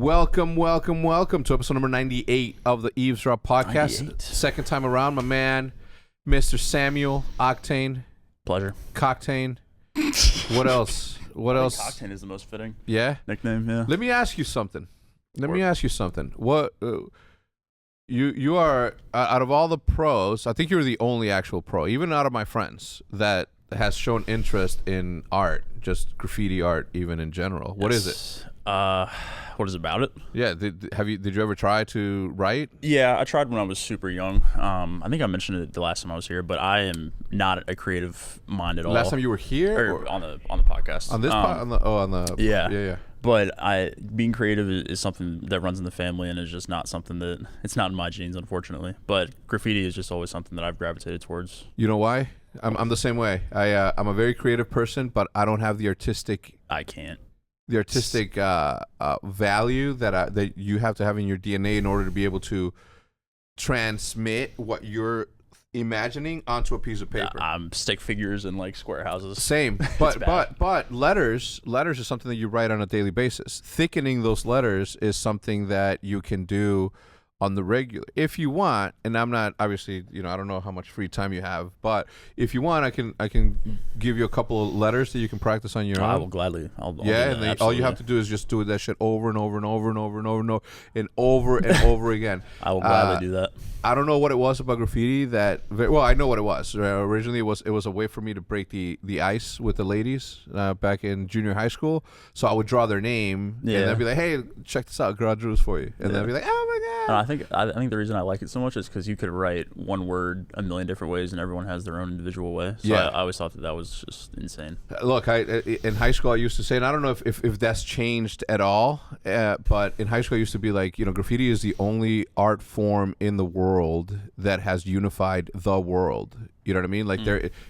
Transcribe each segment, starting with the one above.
Welcome to episode number 98 of the Eavesdrop podcast. 98. Second time around, my man, Mr. Samuel Octane. Pleasure. Cocktaine. What else? What else? Cocktaine is the most fitting nickname. Yeah. Let me ask you something. What you are out of all the pros? I think you're the only actual pro, even out of my friends, that has shown interest in art, just graffiti art, even in general. What is it? What is about it? Yeah, did you ever try to write? Yeah, I tried when I was super young. I think I mentioned it the last time I was here, but I am not a creative mind at all. Last time you were here, or on the podcast. On this yeah. But being creative is something that runs in the family, and is just not something that it's not in my genes, unfortunately. But graffiti is just always something that I've gravitated towards. You know why? I'm the same way. I'm a very creative person, but I don't have the artistic. I can't. The artistic value that you have to have in your DNA in order to be able to transmit what you're imagining onto a piece of paper. Stick figures and like square houses. Same, but letters is something that you write on a daily basis. Thickening those letters is something that you can do on the regular if you want. And I'm not, obviously, I don't know how much free time you have, but if you want, I can give you a couple of letters that you can practice on your own. I will gladly. I'll and then all you have to do is just do that shit over and over and over and over and over and over and over and over again. I will gladly do that. I don't know what it was about graffiti I know what it was. Originally, it was a way for me to break the ice with the ladies back in junior high school. So I would draw their name and they'd be like, "Hey, check this out, girl, I drew this for you," and they'd be like, "Oh my god." I think the reason I like it so much is because you could write one word a million different ways, and everyone has their own individual way. So I always thought that was just insane. Look, in high school I used to say, and I don't know if that's changed at all, but in high school I used to be like, graffiti is the only art form in the world that has unified the world. You know what I mean? Like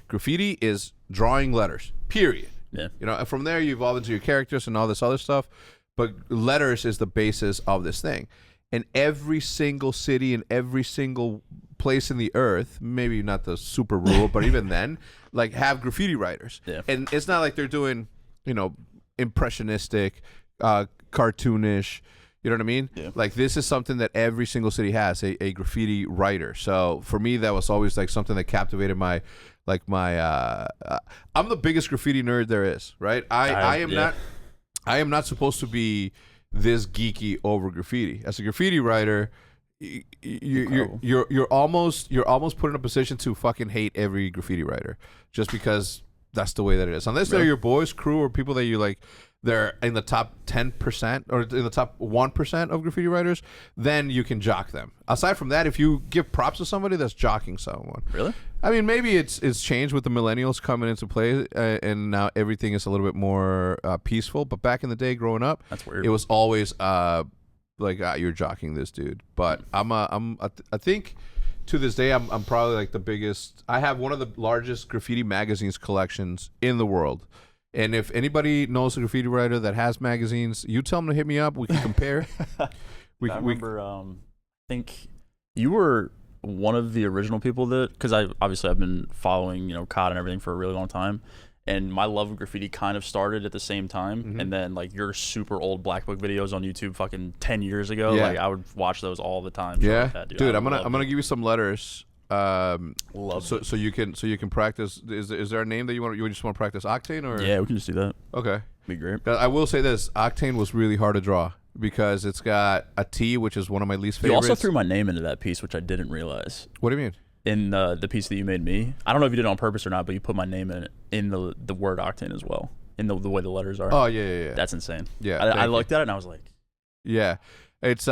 graffiti is drawing letters, period. Yeah. And from there you evolve into your characters and all this other stuff, but letters is the basis of this thing. And every single city and every single place in the earth, maybe not the super rural, but even then, like, have graffiti writers. Yeah. And it's not like they're doing, impressionistic, cartoonish, you know what I mean? Yeah. Like, this is something that every single city has, a graffiti writer. So for me, that was always like something that captivated my I'm the biggest graffiti nerd there is, right? I am not supposed to be this geeky over graffiti. As a graffiti writer, you're almost put in a position to fucking hate every graffiti writer just because that's the way that it is. Unless they're your boys, crew, or people that you like, they're in the top 10% or in the top 1% of graffiti writers, then you can jock them. Aside from that, if you give props to somebody, that's jocking someone. Really? I mean, maybe it's changed with the millennials coming into play, and now everything is a little bit more peaceful. But back in the day, growing up, that's weird. It was always you're jocking this dude. But I think to this day, I'm probably like the biggest. I have one of the largest graffiti magazines collections in the world. And if anybody knows a graffiti writer that has magazines, you tell them to hit me up. We can compare. I remember, I think you were one of the original people because I've been following, COD and everything for a really long time. And my love of graffiti kind of started at the same time. Mm-hmm. And then, like, your super old Black Book videos on YouTube fucking 10 years ago, like, I would watch those all the time. Yeah. Like that, dude, I'm gonna give you some letters. So you can practice. Is there a name that you just want to practice Octane, or? Yeah, we can just do that. Okay, be great. I will say this: Octane was really hard to draw because it's got a T, which is one of my least favorites. You also threw my name into that piece, which I didn't realize. What do you mean? In the piece that you made me, I don't know if you did it on purpose or not, but you put my name in the word Octane as well, in the way the letters are. Oh yeah. That's insane. Yeah, I looked at it and I was like, yeah, it's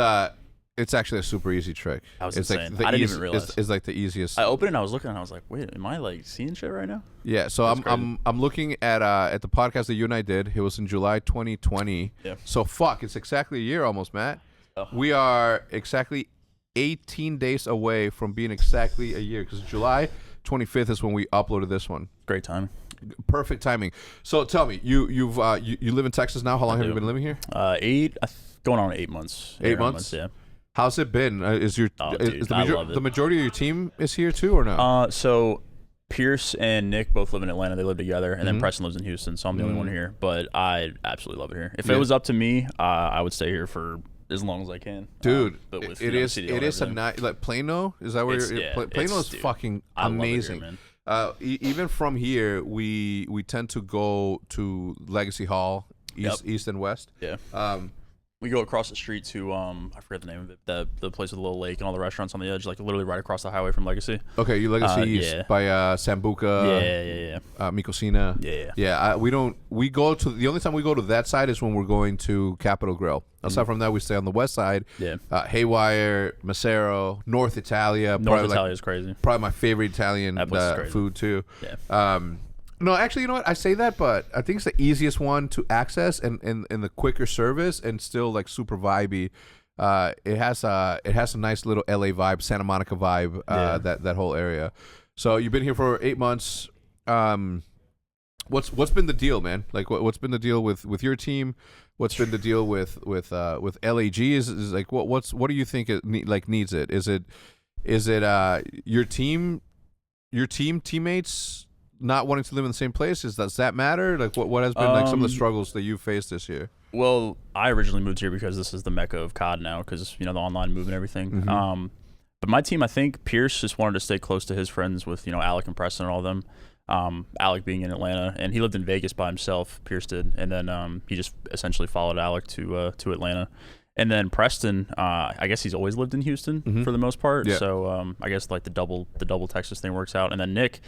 actually a super easy trick. That was it's insane. Like I didn't even realize. It's like the easiest. I opened it and I was looking and I was like, wait, am I like seeing shit right now? Yeah, so I'm looking at the podcast that you and I did. It was in July 2020. Yeah. So it's exactly a year almost, Matt. Oh. We are exactly 18 days away from being exactly a year, because July 25th is when we uploaded this one. Great timing. Perfect timing. So tell me, you live in Texas now. How long have you been living here? Going on 8 months. 8 months? Yeah. How's it been? Dude, The majority of your team is here too, or no? So Pierce and Nick both live in Atlanta. They live together, and then Preston lives in Houston. So I'm the only one here, but I absolutely love it here. If it was up to me, I would stay here for as long as I can. Dude, but with, it is a nice, like Plano, is that where Plano is fucking amazing. I love it here, man. Even from here, we tend to go to Legacy Hall, east and west. Yeah. We go across the street to I forget the name of it, the place with the little lake and all the restaurants on the edge, like literally right across the highway from Legacy. Okay, you Legacy East by Sambuca. Micosina. Yeah. We go to the only time we go to that side is when we're going to Capitol Grill. Aside from that, we stay on the west side. Yeah. Haywire, Macero, North Italia. North Italia is crazy. Probably my favorite Italian food too. Yeah. No, actually, you know what? I say that, but I think it's the easiest one to access and the quicker service and still like super vibey. It has a nice little LA vibe, Santa Monica vibe. That whole area. So you've been here for 8 months. What's been the deal, man? Like what's been the deal with your team? What's been the deal with LAG? Is like what do you think needs it? Is it your teammates not wanting to live in the same place? Does that matter? Like what has been like some of the struggles that you faced this year? Well, I originally moved here because this is the mecca of COD now, because the online move and everything. Mm-hmm. But my team, I think Pierce just wanted to stay close to his friends with Alec and Preston and all of them. Alec being in Atlanta, and he lived in Vegas by himself. Pierce did, and then he just essentially followed Alec to Atlanta. And then Preston, I guess he's always lived in Houston for the most part. Yeah. So I guess like the double Texas thing works out. And then Nick,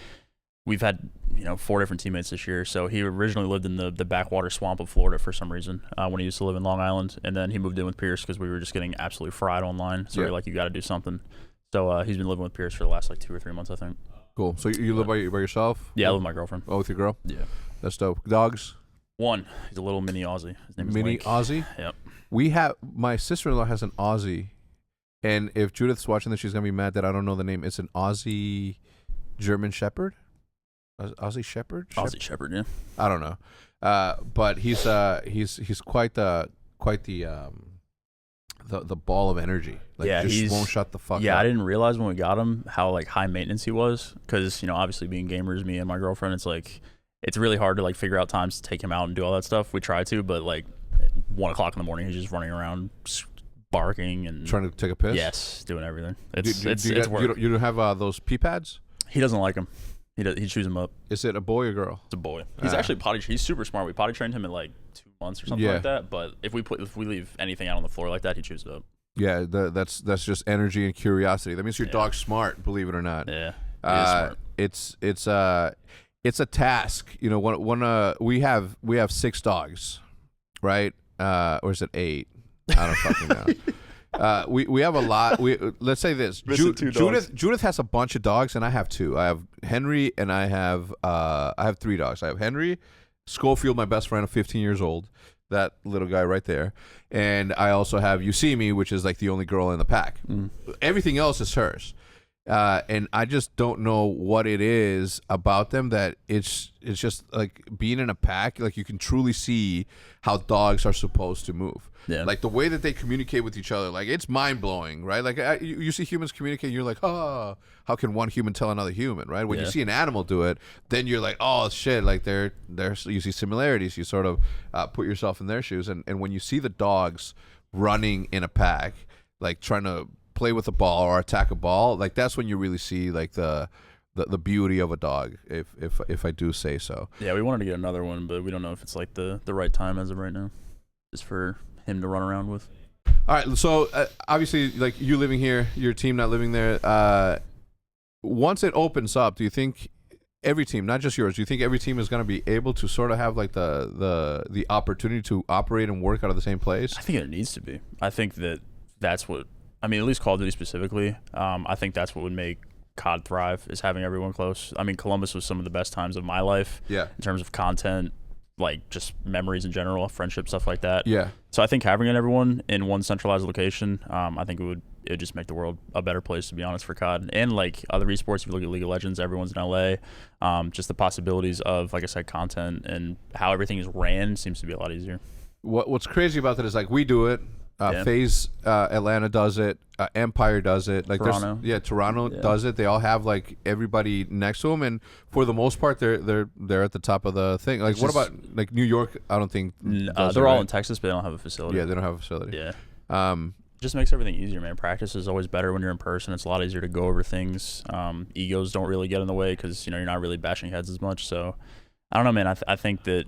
we've had 4 different teammates this year. So he originally lived in the backwater swamp of Florida for some reason when he used to live in Long Island, and then he moved in with Pierce because we were just getting absolutely fried online. So we were like, you got to do something. So he's been living with Pierce for the last like 2 or 3 months, I think. Cool. So you live by yourself? Yeah, I live with my girlfriend. Oh, with your girl? Yeah. That's dope. Dogs? One. He's a little mini Aussie. His name is Mini Link. Aussie? Yep. My sister-in-law has an Aussie, and if Judith's watching this, she's gonna be mad that I don't know the name. It's an Aussie German Shepherd. Aussie Shepherd? Aussie Shepherd, yeah. I don't know, but he's quite the ball of energy. Like, just won't shut the fuck up. Yeah, I didn't realize when we got him how like high maintenance he was, because obviously being gamers, me and my girlfriend, it's really hard to like figure out times to take him out and do all that stuff. We try to, but like 1 o'clock in the morning, he's just running around barking and trying to take a piss. Yes, doing everything. You don't have those pee pads? He doesn't like them. He chews them up. Is it a boy or girl? It's a boy. He's actually he's super smart. We potty trained him in like 2 months or something like that. But if we leave anything out on the floor like that, he chews it up. Yeah, that's just energy and curiosity. That means your dog's smart, believe it or not. Yeah, he is smart. It's a task. We have 6 dogs, right? Or is it 8? I don't fucking know. We have a lot. Let's say this. Judith has a bunch of dogs, and I have 2. I have Henry, and I have 3 dogs. I have Henry, Schofield, my best friend of 15 years old, that little guy right there, and I also have Usimi, which is like the only girl in the pack. Everything else is hers. And I just don't know what it is about them that it's just like being in a pack. Like, you can truly see how dogs are supposed to move. Yeah. Like the way that they communicate with each other, like it's mind blowing, right? Like you see humans communicate, you're like, oh, how can one human tell another human, right? When you see an animal do it, then you're like, oh shit, like they're you see similarities. You sort of put yourself in their shoes, and when you see the dogs running in a pack, like trying to play with a ball or attack a ball, like that's when you really see like the beauty of a dog, if I do say so. Yeah, we wanted to get another one, but we don't know if it's like the right time as of right now, just for him to run around with. All right, so obviously, like you living here, your team not living there. Once it opens up, do you think every team, not just yours, do you think every team is going to be able to sort of have like the opportunity to operate and work out of the same place? I think it needs to be. I think that's what. I mean, at least Call of Duty specifically, I think that's what would make COD thrive, is having everyone close. I mean, Columbus was some of the best times of my life. Yeah. In terms of content, like just memories in general, friendship, stuff like that. Yeah. So I think having everyone in one centralized location, I think it would just make the world a better place, to be honest, for COD. And like other esports, if you look at League of Legends, everyone's in LA. Just the possibilities of, like I said, content and how everything is ran seems to be a lot easier. What's crazy about that is like we do it. FaZe Atlanta does it. Empire does it. Like Toronto. Toronto does it. They all have like everybody next to them, and for the most part, they're at the top of the thing. Like, what about like New York? I don't think they're all in Texas, but they don't have a facility. Yeah, they don't have a facility. Yeah. Just makes everything easier, man. Practice is always better when you're in person. It's a lot easier to go over things. Egos don't really get in the way because, you're not really bashing heads as much. So, I don't know, man. I think that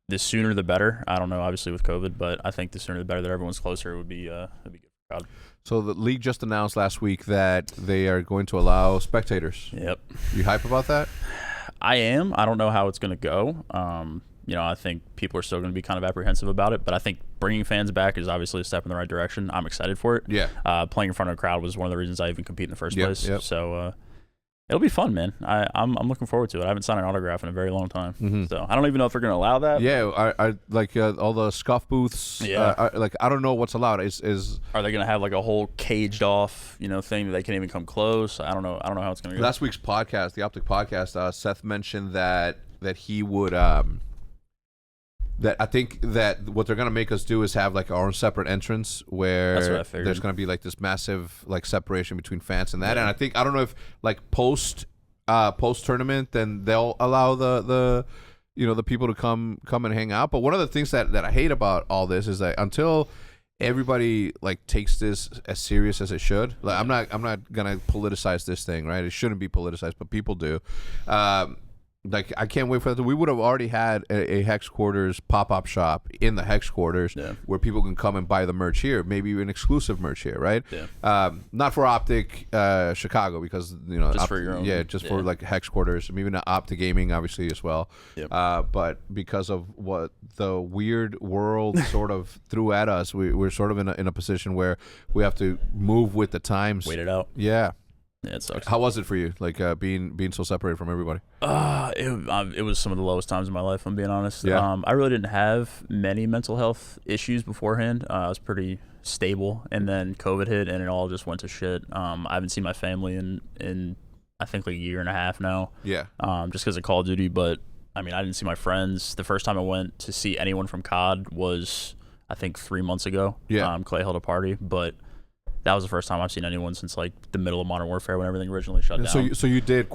the sooner the better. I don't know, obviously, with COVID, but I think the sooner the better that everyone's closer would be good for the crowd. So the league just announced last week that they are going to allow spectators. Yep. You hype about that? I am. I don't know how it's going to go. I think people are still going to be kind of apprehensive about it, but I think bringing fans back is obviously a step in the right direction. I'm excited for it. Yeah. Playing in front of a crowd was one of the reasons I even compete in the first place. Yep. So it'll be fun, man. I'm looking forward to it. I haven't signed an autograph in a very long time, so I don't even know if they're going to allow that. Yeah, I like all the scuff booths. Yeah. I don't know what's allowed. Is Are they going to have like a whole caged off, thing that they can't even come close? I don't know how it's going to go. Last week's podcast, the Optic podcast, Seth mentioned that he would that I think that what they're gonna make us do is have like our own separate entrance where That's what I figured. There's gonna be like this massive like separation between fans and that. Yeah. And I don't know if like post tournament then they'll allow the people to come and hang out. But one of the things that I hate about all this is that until everybody like takes this as serious as it should, like I'm not gonna politicize this thing, right? It shouldn't be politicized, but people do. Like I can't wait for that. We would have already had a HECZ quarters pop-up shop in the HECZ quarters where people can come and buy the merch here, maybe even exclusive merch here, right? Yeah. Not for Optic Chicago because just for your own. Yeah, just for like HECZ quarters, maybe not Optic Gaming obviously as well. Yep. But because of what the weird world sort of threw at us, we're sort of in a position where we have to move with the times. Wait it out. Yeah. Yeah, it sucks. How was it for you, like being so separated from everybody? It was some of the lowest times in my life, if I'm being honest. Yeah. I really didn't have many mental health issues beforehand. I was pretty stable, and then COVID hit, and it all just went to shit. I haven't seen my family in I think like a year and a half now. Yeah. Just because of Call of Duty, but I didn't see my friends. The first time I went to see anyone from COD was I think 3 months ago. Yeah. Clay held a party, but that was the first time I've seen anyone since like the middle of Modern Warfare when everything originally shut down. So you did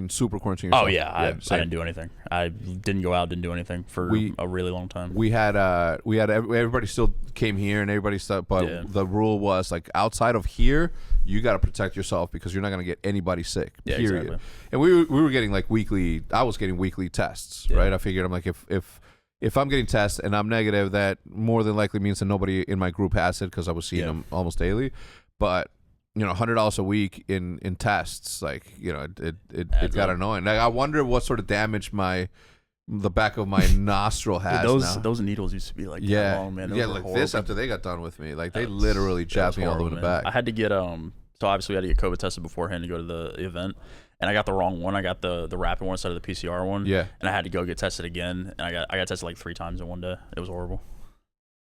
super quarantine yourself? Oh yeah, I didn't do anything. I didn't go out, didn't do anything for a really long time. We had everybody still came here and everybody stuff, but the rule was like outside of here, you got to protect yourself because you're not going to get anybody sick. Yeah, period. exactly. And we were getting like weekly. I was getting weekly tests, right? I figured I'm like if I'm getting tests and I'm negative, that more than likely means that nobody in my group has it because I was seeing them almost daily. But $100 a week in tests, like it got annoying. Like, I wonder what sort of damage the back of my nostril has. Dude, those needles used to be like that long, man. Those like horrible. This after they got done with me, like they literally jabbed me all over the back. I had to get so obviously we had to get COVID tested beforehand to go to the event. And I got the wrong one. I got the rapid one instead of the PCR one. Yeah. And I had to go get tested again. And I got tested like 3 times in one day. It was horrible.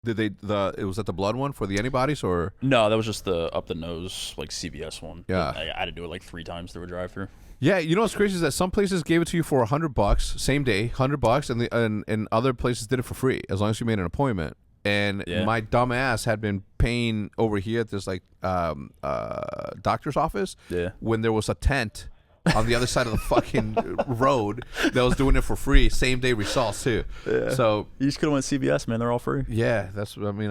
Did it was that the blood one for the antibodies or? No, that was just the up the nose like CVS one. Yeah. I had to do it like 3 times through a drive-through. Yeah, what's crazy is that some places gave it to you for $100 same day, $100, and other places did it for free as long as you made an appointment. And my dumb ass had been paying over here at this like doctor's office when there was a tent on the other side of the fucking road that was doing it for free, same day results too. Yeah. So you just could have went CVS, man. They're all free. Yeah, I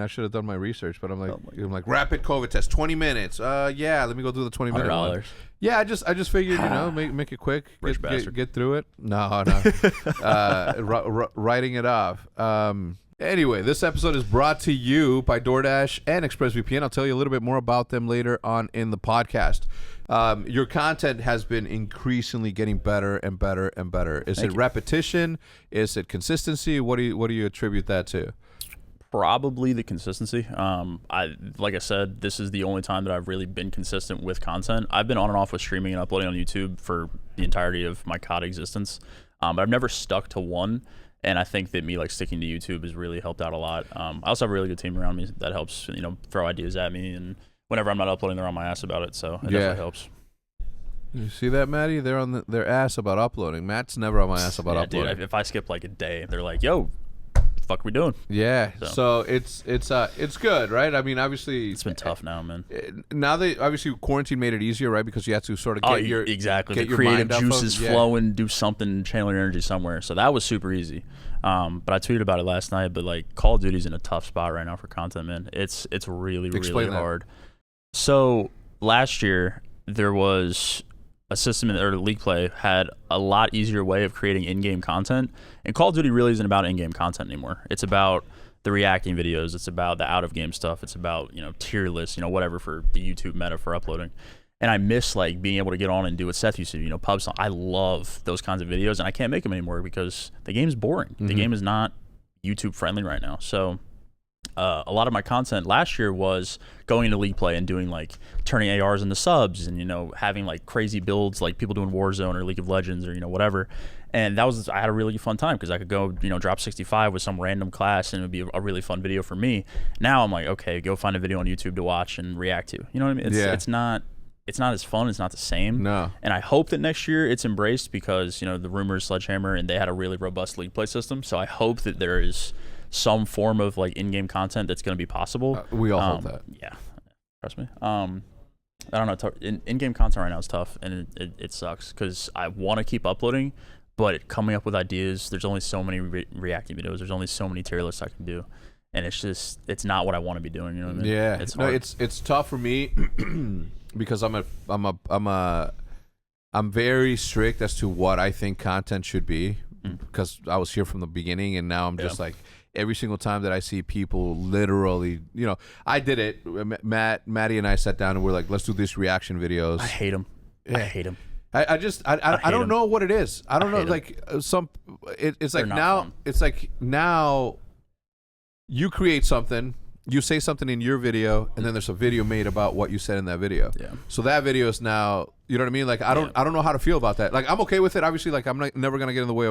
should have done my research, but I'm like rapid COVID test, 20 minutes. Yeah, let me go do the 20 minute one. Yeah, I just figured, make it quick, get through it. No, writing it off. Anyway, this episode is brought to you by DoorDash and ExpressVPN. I'll tell you a little bit more about them later on in the podcast. Your content has been increasingly getting better and better and better. Is it repetition? Is it consistency? What do you attribute that to? Probably the consistency. Like I said, this is the only time that I've really been consistent with content. I've been on and off with streaming and uploading on YouTube for the entirety of my COD existence, but I've never stuck to one. And I think that me like sticking to YouTube has really helped out a lot. I also have a really good team around me that helps, throw ideas at me. And whenever I'm not uploading, they're on my ass about it. So it definitely helps. You see that, Maddie? They're on their ass about uploading. Matt's never on my ass about uploading. Dude, if I skip like a day, they're like, "Yo, the fuck are we doing? Yeah. So it's good, right? I mean, obviously it's been tough now, man. Now that obviously quarantine made it easier, right? Because you have to sort of get your exactly get the your creative mind juices flowing, do something, channel your energy somewhere. So that was super easy. But I tweeted about it last night. But like Call of Duty's in a tough spot right now for content, man. It's really really hard. So last year there was a system or League Play had a lot easier way of creating in-game content, and Call of Duty really isn't about in-game content anymore. It's about the reacting videos. It's about the out-of-game stuff. It's about tier lists, whatever for the YouTube meta for uploading. And I miss like being able to get on and do what Seth used to do, pubs. I love those kinds of videos, and I can't make them anymore because the game's boring. The game is not YouTube friendly right now. So a lot of my content last year was going into League Play and doing like turning ARs into subs and having like crazy builds like people doing Warzone or League of Legends or whatever. And I had a really fun time because I could go drop 65 with some random class and it would be a really fun video for me. Now I'm like, okay, go find a video on YouTube to watch and react to. You know what I mean? It's not as fun. It's not the same. No. And I hope that next year it's embraced because the rumors Sledgehammer and they had a really robust League Play system. So I hope that there is some form of like in-game content that's going to be possible. We all hope that. Yeah, trust me. I don't know. In-game content right now is tough, and it sucks because I want to keep uploading, but coming up with ideas. There's only so many reacting videos. There's only so many tier lists I can do, and it's not what I want to be doing. You know what I mean? Yeah. It's hard. It's tough for me because I'm very strict as to what I think content should be because I was here from the beginning, and now I'm just like. Every single time that I see people literally, I did it. Maddie and I sat down and we're like, let's do these reaction videos. I hate them. Yeah. I hate them. I don't know what it is. I don't know. Like it's like now, fun. It's like now you create something, you say something in your video, and then there's a video made about what you said in that video. Yeah. So that video is now, you know what I mean? Like I don't know how to feel about that. Like I'm okay with it. Obviously, like I'm never gonna get in the way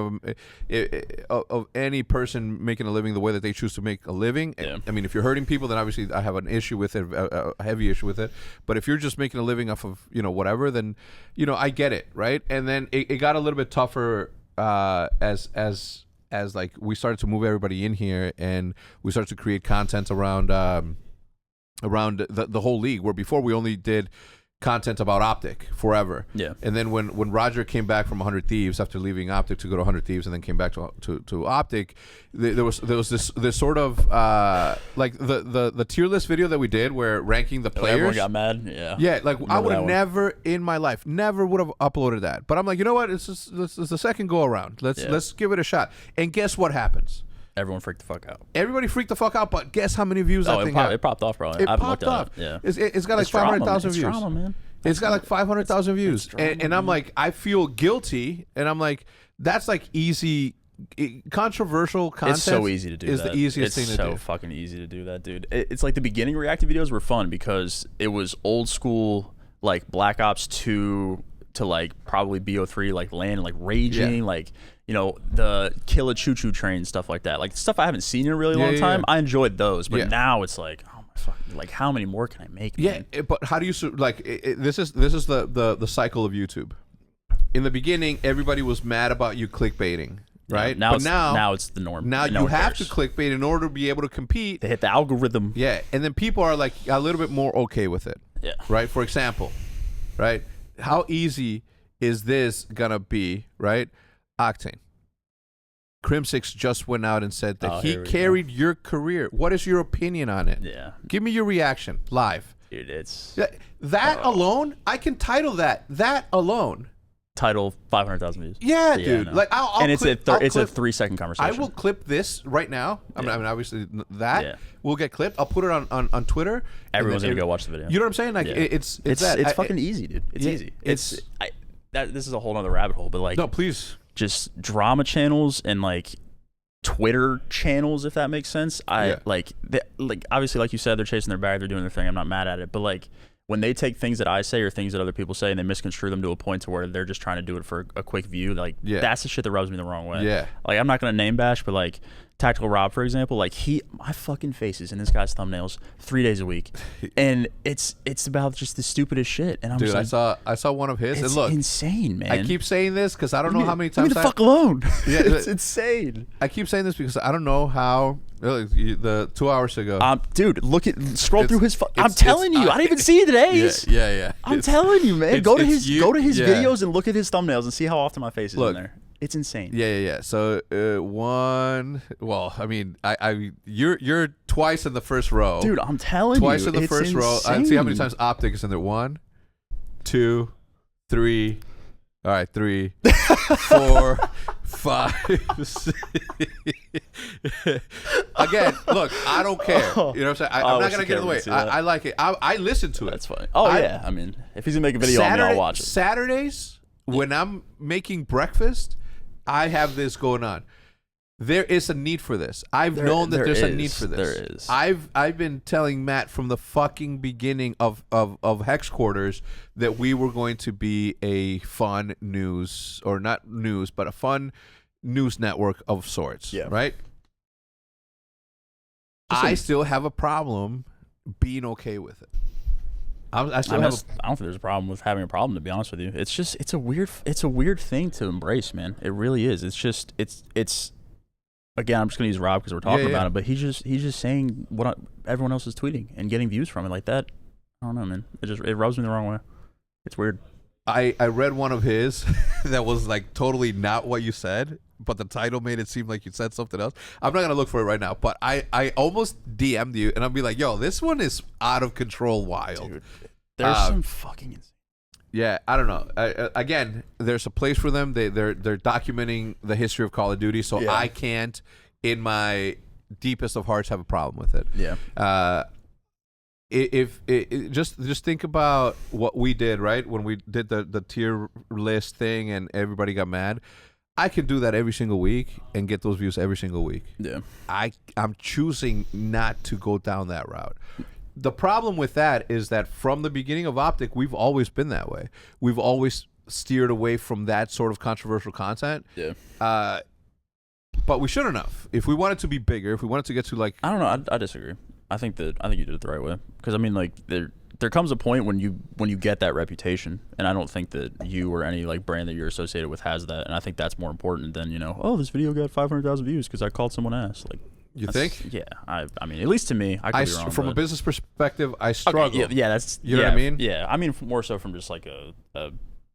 of any person making a living the way that they choose to make a living. Yeah. I mean, if you're hurting people, then obviously I have an issue with it, a heavy issue with it. But if you're just making a living off of whatever, then I get it, right? And then it got a little bit tougher as like we started to move everybody in here and we started to create content around the whole league, where before we only did content about Optic forever. Yeah. And then when Roger came back from 100 Thieves after leaving Optic to go to 100 Thieves and then came back to Optic, there was this sort of like the tier list video that we did where ranking the players. Everyone got mad. Yeah. Yeah, like I would have never in my life would have uploaded that. But I'm like, you know what? It's the second go around. Let's give it a shot. And guess what happens? Everyone freaked the fuck out. Everybody freaked the fuck out, but guess how many views that thing had? It popped off, bro. It popped off. Yeah. It's got like 500,000 views. Drama, man. It's got like 500,000 views. And I'm like, I feel guilty. And I'm like, that's like easy, controversial content. It's so easy to do that. Is the easiest thing to do. It's so fucking easy to do that, dude. It's like the beginning reactive videos were fun because it was old school, like Black Ops 2 to like probably BO3, like land, like raging, like, the kill a choo-choo train, stuff like that. Like stuff I haven't seen in a really long time. I enjoyed those, but now it's like, oh my fucking, like how many more can I make? Man? Yeah, but how do you this is the cycle of YouTube. In the beginning, everybody was mad about you clickbaiting, right? Yeah, now it's the norm. Now you have to clickbait in order to be able to compete. They hit the algorithm. Yeah, and then people are like a little bit more okay with it. Yeah. Right. For example, right? How easy is this gonna be? Right. OCTANE. CRIMSIX just went out and said that he carried your career. What is your opinion on it? Yeah. Give me your reaction live. Dude, it's... That alone, I can title that. That alone. Title 500,000 views. Yeah, dude. No. Like I'll and clip, it's a 3-second conversation. I will clip this right now. I mean, obviously that will get clipped. I'll put it on Twitter. Everyone's gonna go watch the video. You know what I'm saying? Like it's fucking easy, dude. It's easy. This is a whole other rabbit hole, but like no, please. Just drama channels and like Twitter channels, if that makes sense. Like obviously, like you said, they're chasing their bag, they're doing their thing. I'm not mad at it, but like when they take things that I say or things that other people say and they misconstrue them to a point to where they're just trying to do it for a quick view, like that's the shit that rubs me the wrong way. Yeah. Like I'm not gonna name bash, but like Tactical Rob, for example, like my fucking face is in this guy's thumbnails 3 days a week, and it's about just the stupidest shit. And I'm Dude, just like, I saw one of his. it's And look, insane, man. I keep saying this because I don't know how many Leave times me the fuck alone. Yeah, it's insane. I keep saying this because I don't know how. The 2 hours ago, dude, scroll through his. I'm telling you, I didn't even see today's. Yeah. I'm telling you, man. Go to his videos and look at his thumbnails and see how often my face is in there. It's insane. Yeah. So one. Well, I mean, you're twice in the first row, dude. I'm telling twice you, in the first row. I see how many times Optic is in there. 1, 2, 3. All right, 3, 4, 5, 6. Again, look, I don't care. You know what I'm saying? I'm not gonna get in the way. I like it. I listen to it. That's funny. Yeah. I mean, if he's gonna make a video on me, I'll watch it. Saturdays when I'm making breakfast, I have this going on. There is a need for this. I've known that there's a need for this. There is. I've been telling Matt from the fucking beginning of Hex Quarters that we were going to be a fun news, or not news, but a fun news network of sorts. Yeah. Right? I still have a problem being okay with it. I don't think there's a problem with having a problem, to be honest with you. It's just it's a weird thing to embrace, man. It really is. It's just it's again, I'm just gonna use Rob because we're talking about him, but he's just saying what everyone else is tweeting and getting views from it like that. I don't know, man. It rubs me the wrong way. It's weird. I read one of his that was like totally not what you said, but the title made it seem like you said something else. I'm not gonna look for it right now, but I almost DM'd you and I'll be like, yo, this one is out of control wild. Dude, there's some fucking insane. Yeah, I don't know. Again, there's a place for them. They're documenting the history of Call of Duty, so I can't, in my deepest of hearts, have a problem with it. Yeah. Just think about what we did, right? When we did the tier list thing and everybody got mad. I can do that every single week and get those views every single week. Yeah. I'm choosing not to go down that route. The problem with that is that from the beginning of Optic, we've always been that way. We've always steered away from that sort of controversial content. Yeah. But we shouldn't have. If we wanted to be bigger, if we wanted to get to like, I don't know. I disagree. I think you did it the right way, because I mean, like there comes a point when you get that reputation, and I don't think that you or any like brand that you're associated with has that, and I think that's more important than this video got 500,000 views because I called someone ass. Like, you think? Yeah, I mean, at least to me, I could be wrong. From a business perspective, I struggle. Okay, yeah, that's you know what I mean. Yeah, I mean more so from just like a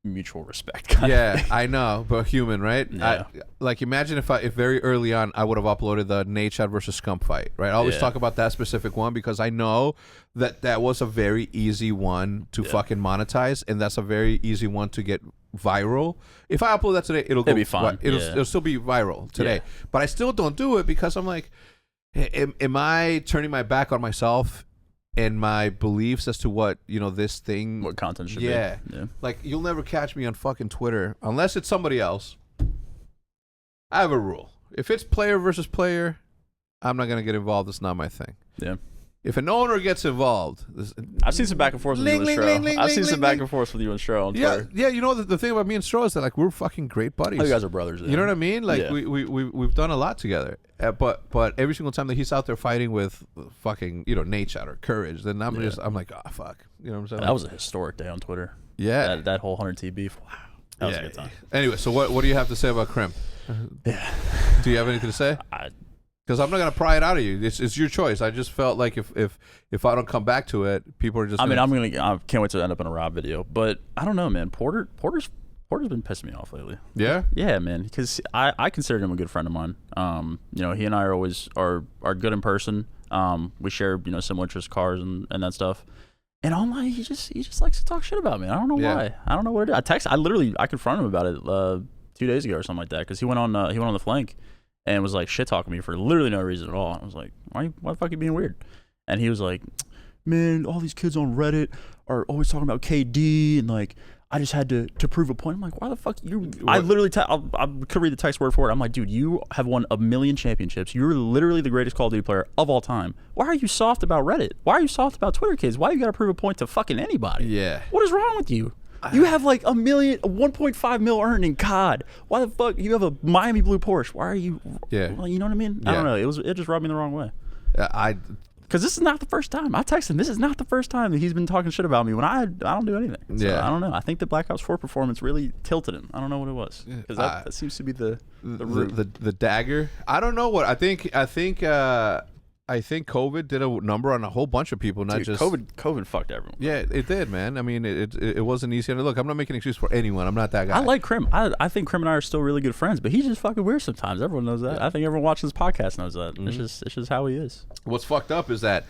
mutual respect kind of thing. I know, but human, right? Yeah. Like imagine if very early on I would have uploaded the Nate versus Scump fight, right? I always talk about that specific one because I know that was a very easy one to fucking monetize, and that's a very easy one to get viral. If I upload that today, it'll be fine. It'll still be viral today. Yeah. But I still don't do it because I'm like, am I turning my back on myself and my beliefs as to what this thing, what content should be? Yeah, like you'll never catch me on fucking Twitter unless it's somebody else. I have a rule: if it's player versus player, I'm not gonna get involved. It's not my thing. Yeah. If an owner gets involved, I've seen some back and forth with you and Stro. I've seen some back and forth with you and Stro on Twitter. Yeah. You know the thing about me and Stro is that like we're fucking great buddies. You guys are brothers. You know what I mean? Like we've done a lot together. But every single time that he's out there fighting with fucking Nate or Courage, then I'm like, oh fuck. You know what I'm saying? That was a historic day on Twitter. Yeah. That whole 100T beef. Wow. That was a good time. Anyway, so what do you have to say about Crim? Yeah. Do you have anything to say? Because I'm not gonna pry it out of you. It's your choice. I just felt like if I don't come back to it, people are just. I can't wait to end up in a Rob video. But I don't know, man. Porter's been pissing me off lately. Yeah. Yeah, man. Because I consider him a good friend of mine. He and I are always are good in person. We share similar interests, cars and that stuff. And online, he just likes to talk shit about me. I don't know why. I don't know what it is. I confronted him about it 2 days ago or something like that, because he went on the flank and was like shit talking me for literally no reason at all. I was like, why the fuck are you being weird? And he was like, man, all these kids on Reddit are always talking about KD, and like I just had to prove a point. I'm like, why the fuck you? I literally I could read the text word for it. I'm like, dude, you have won 1 million championships. You're literally the greatest Call of Duty player of all time. Why are you soft about Reddit? Why are you soft about Twitter kids? Why you got to prove a point to fucking anybody? Yeah. What is wrong with you? You have like $1.5 million earned in COD. Why the fuck you have a Miami blue Porsche? Why are you? Yeah. Well, you know what I mean? I don't know. It just rubbed me the wrong way. Because this is not the first time. I texted him. This is not the first time that he's been talking shit about me when I don't do anything. So I don't know. I think the Black Ops 4 performance really tilted him. I don't know what it was. Because that seems to be the dagger. I don't know what I think. I think COVID did a number on a whole bunch of people, not just COVID fucked everyone. Yeah, it did, man. I mean, it wasn't easy. And look, I'm not making an excuse for anyone. I'm not that guy. I like Crim. I think Crim and I are still really good friends, but he's just fucking weird sometimes. Everyone knows that. Yeah. I think everyone watching this podcast knows that. Mm-hmm. It's just how he is. What's fucked up is that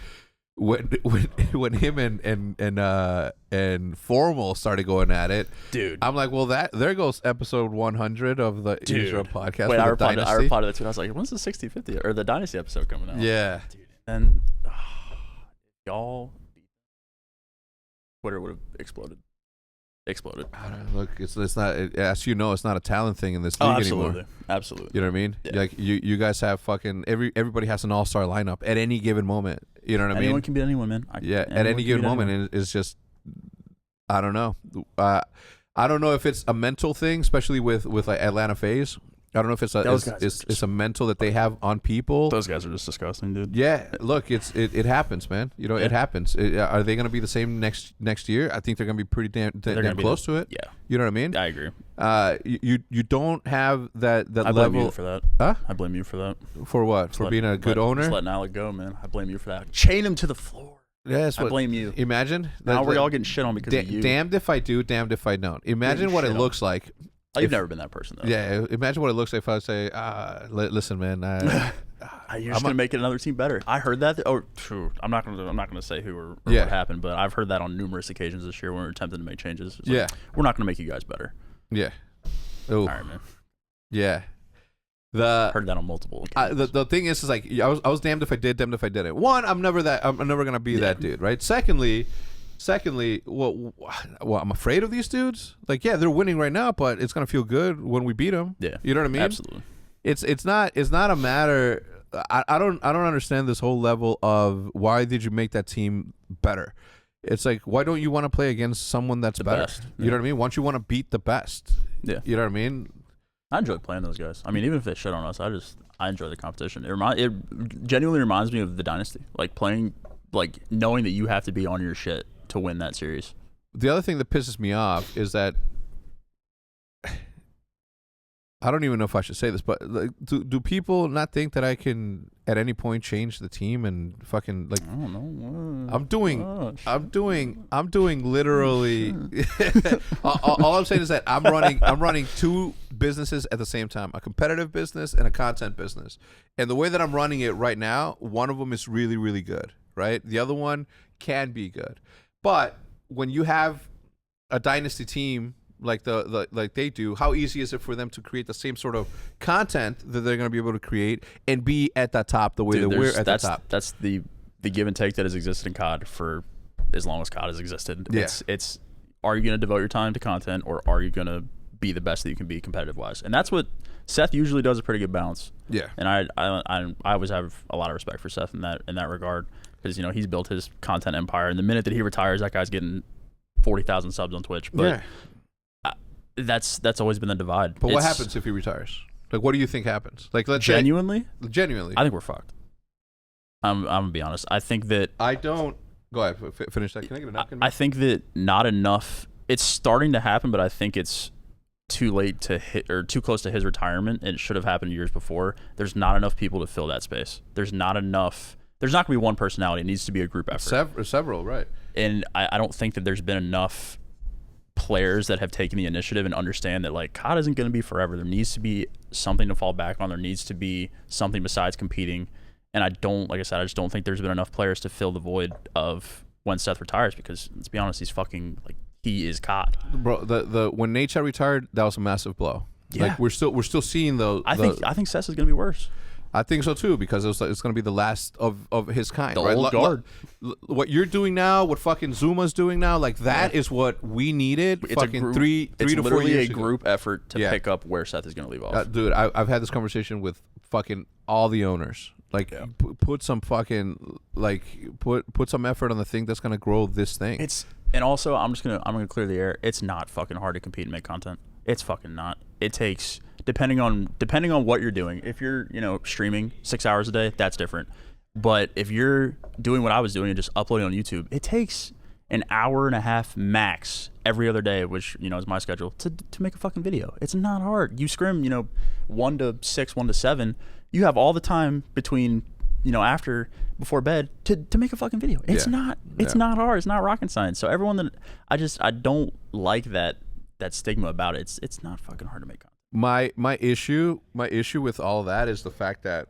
when him and Formal started going at it, dude, I'm like, well, there goes episode 100 of the Eavesdrop podcast. Wait, I replied to that too. I was like, when's the 60/50 or the Dynasty episode coming out? Yeah, dude. And y'all, Twitter would have exploded. I don't know, look, it's not. As you know, it's not a talent thing in this league anymore. Absolutely. You know what I mean? Yeah. Like you guys have fucking everybody has an all-star lineup at any given moment. You know what I mean? Anyone can be anyone, man. At any given moment, and it's just, I don't know. I don't know if it's a mental thing, especially with like Atlanta FaZe. I don't know if it's a mental that they have on people. Those guys are just disgusting, dude. Yeah, look, it happens, man. You know, it happens. Are they going to be the same next year? I think they're going to be pretty damn close to it. Yeah, you know what I mean. I agree. You don't have that level. I blame you for that. Huh? I blame you for that. For what? For being a good owner? Just letting Alec go, man. I blame you for that. Chain him to the floor. Yeah, I blame you. Imagine now we're all getting shit on because of you. Damned if I do, damned if I don't. Imagine what it looks like. You've never been that person, though. Yeah, imagine what it looks like if I say, listen, man, you're just gonna make it another team better. I heard that. True. I'm not gonna say who or what happened, but I've heard that on numerous occasions this year when we're attempting to make changes. It's like, we're not gonna make you guys better. Yeah. Ooh. All right, man. Yeah. Heard that on multiple occasions. The thing is like I was damned if I did, damned if I didn't. One, I'm never gonna be that dude, right? Secondly, well, I'm afraid of these dudes. Like, yeah, they're winning right now, but it's gonna feel good when we beat them. Yeah, you know what I mean. Absolutely. It's not a matter. I don't understand this whole level of why did you make that team better. It's like, why don't you want to play against someone that's better? Best. You know what I mean? Once you want to beat the best. Yeah. You know what I mean? I enjoy playing those guys. I mean, even if they shit on us, I enjoy the competition. It genuinely reminds me of the Dynasty, like playing, like knowing that you have to be on your shit to win that series. The other thing that pisses me off is that I don't even know if I should say this, but like, do people not think that I can at any point change the team and fucking like? I don't know. I'm doing literally. all I'm saying is that I'm running two businesses at the same time: a competitive business and a content business. And the way that I'm running it right now, one of them is really, really good, right? The other one can be good, but when you have a dynasty team like like they do, how easy is it for them to create the same sort of content that they're going to be able to create and be at the top the way that we're at the top? That's the give and take that has existed in COD for as long as COD has existed. Yeah. It's are you going to devote your time to content, or are you going to be the best that you can be competitive wise? And that's what Seth usually does, a pretty good balance. Yeah. And I always have a lot of respect for Seth in that regard, because he's built his content empire, and the minute that he retires, that guy's getting 40,000 subs on Twitch. But yeah. That's always been the divide. But what happens if he retires? Like, what do you think happens? Like, let's genuinely, I think we're fucked. I'm gonna be honest. I think that I don't. Go ahead, finish that. Can I get a napkin? I think that not enough. It's starting to happen, but I think it's too late to hit, or too close to his retirement. And it should have happened years before. There's not enough people to fill that space. There's not enough. There's not gonna be one personality. It needs to be a group effort. Several, right? And I don't think that there's been enough players that have taken the initiative and understand that, like, COD isn't going to be forever. There needs to be something to fall back on. There needs to be something besides competing. And I just don't think there's been enough players to fill the void of when Seth retires, because let's be honest, he is COD. Bro, the when Nate retired, that was a massive blow. Yeah. Like, we're still seeing those. I think Seth is going to be worse. I think so too, because it's going to be the last of his kind. The right? old guard. What you're doing now, what fucking Zuma's doing now, like that is what we needed. It's fucking three to 4 years ago. It's literally a group effort to pick up where Seth is going to leave off. Dude, I've had this conversation with fucking all the owners. Like, put some fucking put some effort on the thing that's going to grow this thing. And also, I'm gonna clear the air. It's not fucking hard to compete and make content. It's fucking not. It takes depending on what you're doing. If you're streaming 6 hours a day, that's different. But if you're doing what I was doing and just uploading on YouTube, it takes an hour and a half max every other day, which is my schedule to make a fucking video. It's not hard. You scrim 1 to 6, 1 to 7. You have all the time between before bed to make a fucking video. It's not hard. It's not rocket science. So everyone that I don't like that stigma about it. It's not fucking hard to make content. My issue with all of that is the fact that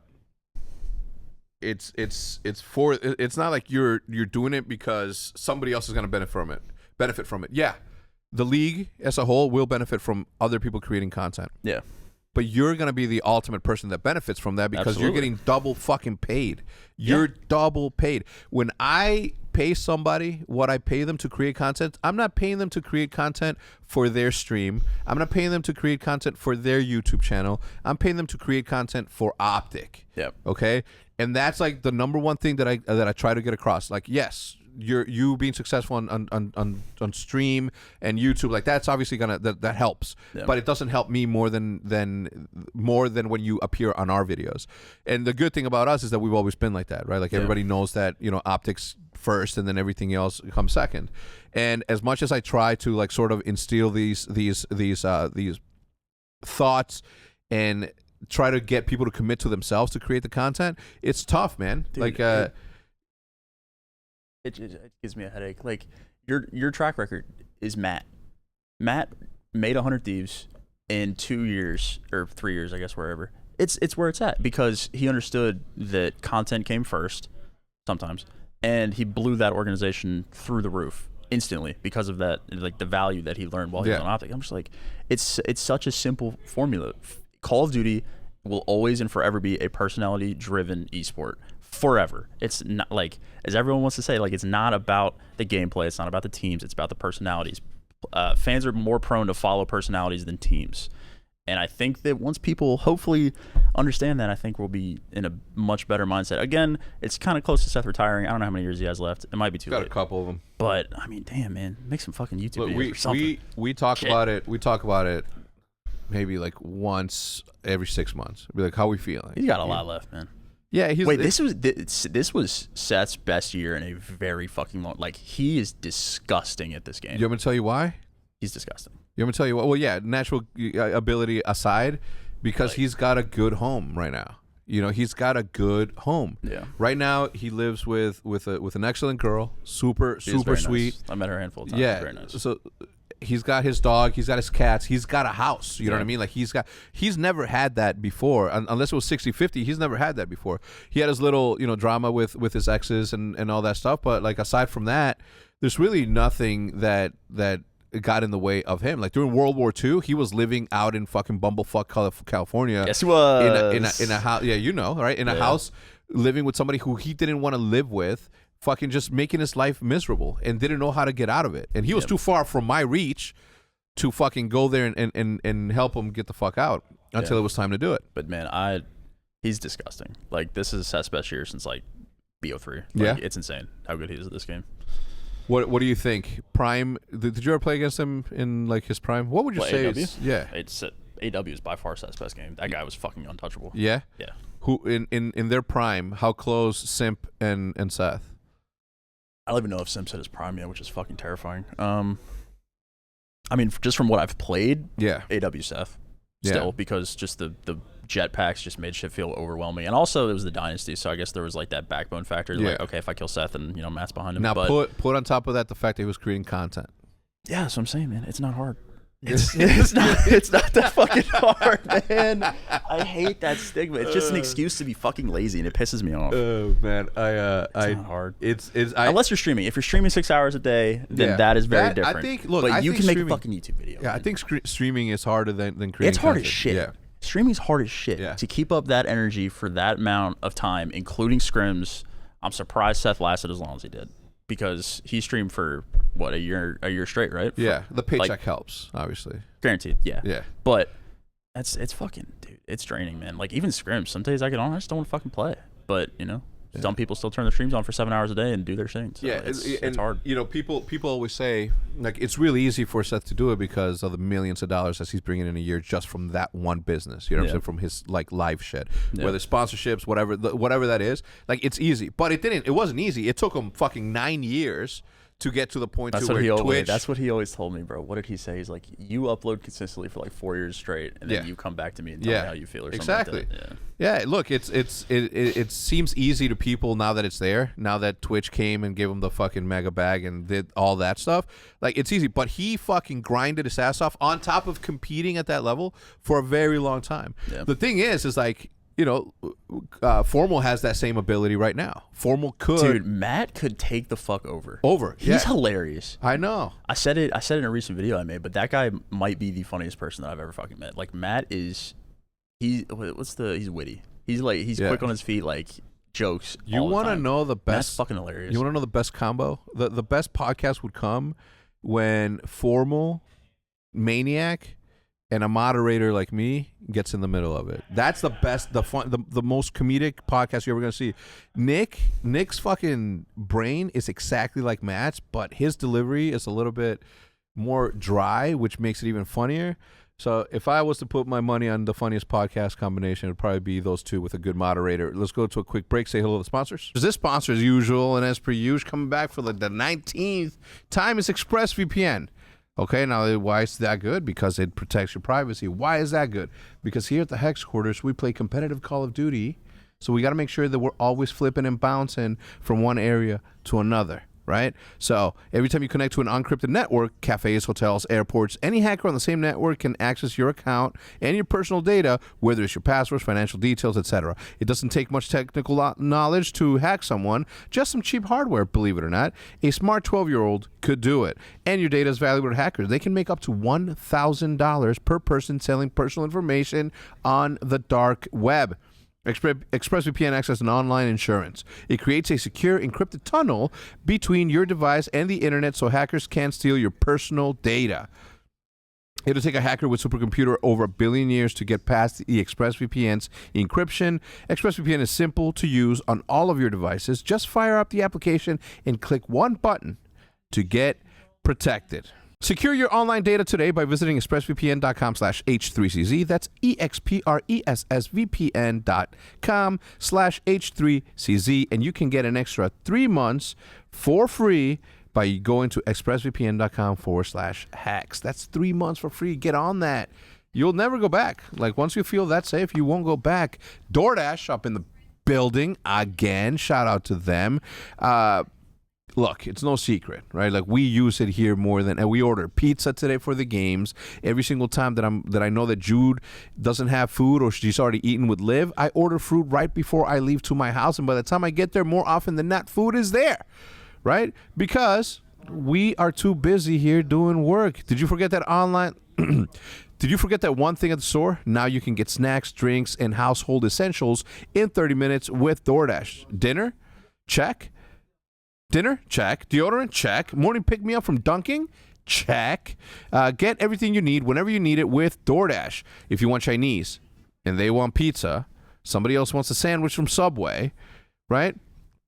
it's not like you're doing it because somebody else is going to benefit from it. Yeah. The league as a whole will benefit from other people creating content. Yeah. But you're going to be the ultimate person that benefits from that because Absolutely. you're getting double fucking paid. You're double paid. When I pay somebody what I pay them to create content, I'm not paying them to create content for their stream. I'm not paying them to create content for their YouTube channel. I'm paying them to create content for Optic. Yep. Okay? And that's like the number one thing that I try to get across. Like, yes, you being successful on stream and YouTube, like that's obviously that helps, but it doesn't help me more than when you appear on our videos. And the good thing about us is that we've always been like that, right? Like everybody knows that optics first and then everything else comes second. And as much as I try to like sort of instill these thoughts and try to get people to commit to themselves to create the content, it's tough, man. Dude, like it gives me a headache. Like your track record is Matt. Matt made 100 Thieves in 2 years or 3 years, I guess, wherever. It's where it's at because he understood that content came first sometimes, and he blew that organization through the roof instantly because of that, like the value that he learned while he was on Optic. I'm just like, it's such a simple formula. Call of Duty will always and forever be a personality-driven esport. Forever. It's not like, as everyone wants to say, like it's not about the gameplay. It's not about the teams. It's about the personalities. Fans are more prone to follow personalities than teams. And I think that once people hopefully understand that, I think we'll be in a much better mindset. Again, it's kind of close to Seth retiring. I don't know how many years he has left. It might be too late. Got a couple of them. But I mean, damn, man, make some fucking YouTube videos or something. We talk about it. We talk about it maybe like once every 6 months. Be like, how we feeling? He's got a lot left, man. Yeah, this was Seth's best year in a very fucking long. Like he is disgusting at this game. You want me to tell you why? He's disgusting. You want me to tell you why? Well, yeah, natural ability aside, because he's got a good home right now. He's got a good home. Yeah. Right now, he lives with an excellent girl, super sweet. Nice. I met her a handful of times. Yeah. Very nice. So he's got his dog, he's got his cats, he's got a house. You know what I mean? Like he's never had that before, unless it was 60-50. He's never had that before. He had his little drama with his exes and all that stuff, but like aside from that, there's really nothing that got in the way of him. Like during World War II, he was living out in fucking bumblefuck California. Yes, he was in a house. Yeah, right, in a house, living with somebody who he didn't want to live with. Fucking just making his life miserable and didn't know how to get out of it. And he was too far from my reach to fucking go there and help him get the fuck out until it was time to do it. But man, he's disgusting. Like this is Seth's best year since like BO3. Like, it's insane how good he is at this game. What do you think? Prime? Did you ever play against him in like his prime? What would you say? AW is by far Seth's best game. That guy was fucking untouchable. Yeah. Yeah. Who in their prime? How close Simp and Seth? I don't even know if Simps hit his prime yet, which is fucking terrifying. I mean, just from what I've played, AW Seth still, because just the jetpacks just made shit feel overwhelming, and also it was the dynasty, so I guess there was like that backbone factor. Like, okay, if I kill Seth, and Matt's behind him. Now put on top of that the fact that he was creating content. Yeah, that's what I'm saying, man. It's not hard. It's not that fucking hard, man. I hate that stigma. It's just an excuse to be fucking lazy, and it pisses me off. Oh man, it's not hard. It's unless you're streaming. If you're streaming 6 hours a day, then that is very different. I think. But you can make a fucking YouTube video. Yeah, man. I think streaming is harder than creating. It's hard content. as shit. Yeah. Streaming's hard as shit. To keep up that energy for that amount of time, including scrims. I'm surprised Seth lasted as long as he did, because he streamed for what, a year straight, right? Yeah, the paycheck helps, obviously. Guaranteed, yeah. Yeah. But it's fucking, dude, it's draining, man. Like even scrims, some days I get on, I just don't want to fucking play. But some people still turn their streams on for 7 hours a day and do their thing. So it's hard. You know, people always say, like, it's really easy for Seth to do it because of the millions of dollars that he's bringing in a year just from that one business. You know what I'm saying? From his, like, live shit. Whether sponsorships, whatever that is. Like, it's easy. But it wasn't easy. It took him fucking 9 years to get to the point where Twitch... That's what he always told me, bro. What did he say? He's like, you upload consistently for like 4 years straight, and then you come back to me and tell me how you feel or something like that. Yeah, look, it seems easy to people now that it's there. Now that Twitch came and gave him the fucking mega bag and did all that stuff. Like, it's easy. But he fucking grinded his ass off on top of competing at that level for a very long time. Yeah. The thing is like... You know, Formal has that same ability right now. Formal could... Dude, Matt could take the fuck over. He's hilarious. I know. I said it in a recent video I made, but that guy might be the funniest person that I've ever fucking met. Like, Matt is... He's witty. He's quick on his feet, like, jokes You want to know the best... Matt's fucking hilarious. You want to know the best combo? The best podcast would come when Formal, Maniac... and a moderator like me gets in the middle of it. That's the best, the fun, the most comedic podcast you're ever gonna see. Nick's fucking brain is exactly like Matt's, but his delivery is a little bit more dry, which makes it even funnier. So if I was to put my money on the funniest podcast combination, it'd probably be those two with a good moderator. Let's go to a quick break. Say hello to the sponsors. This sponsor, as usual, and as per usual, coming back for like the 19th time is ExpressVPN. Okay, now why is that good? Because it protects your privacy. Why is that good? Because here at the HECZ quarters, we play competitive Call of Duty, so we got to make sure that we're always flipping and bouncing from one area to another, right? So every time you connect to an unencrypted network, cafes, hotels, airports, any hacker on the same network can access your account and your personal data, whether it's your passwords, financial details, etc. It doesn't take much technical knowledge to hack someone, just some cheap hardware, believe it or not. A smart 12-year-old could do it. And your data is valuable to hackers. They can make up to $1,000 per person selling personal information on the dark web. ExpressVPN acts as an online insurance. It creates a secure encrypted tunnel between your device and the internet so hackers can't steal your personal data. It'll take a hacker with supercomputer over 1 billion years to get past the ExpressVPN's encryption. ExpressVPN is simple to use on all of your devices. Just fire up the application and click one button to get protected. Secure your online data today by visiting expressvpn.com/H3CZ. That's expressvpn.com/H3CZ. And you can get an extra 3 months for free by going to expressvpn.com/hacks. That's 3 months for free. Get on that. You'll never go back. Like, once you feel that safe, you won't go back. DoorDash up in the building again. Shout out to them. Look, it's no secret, right? Like, we use it here more than, and we order pizza today for the games. Every single time that I know that Jude doesn't have food or she's already eaten with Liv, I order food right before I leave to my house, and by the time I get there, more often than not, food is there, right? Because we are too busy here doing work. Did you forget that online? Did you forget that one thing at the store? Now you can get snacks, drinks, and household essentials in 30 minutes with DoorDash. Dinner? Check. Dinner? Check. Deodorant? Check. Morning pick-me-up from Dunkin'? Check. Get everything you need whenever you need it with DoorDash. If you want Chinese and they want pizza, somebody else wants a sandwich from Subway, right?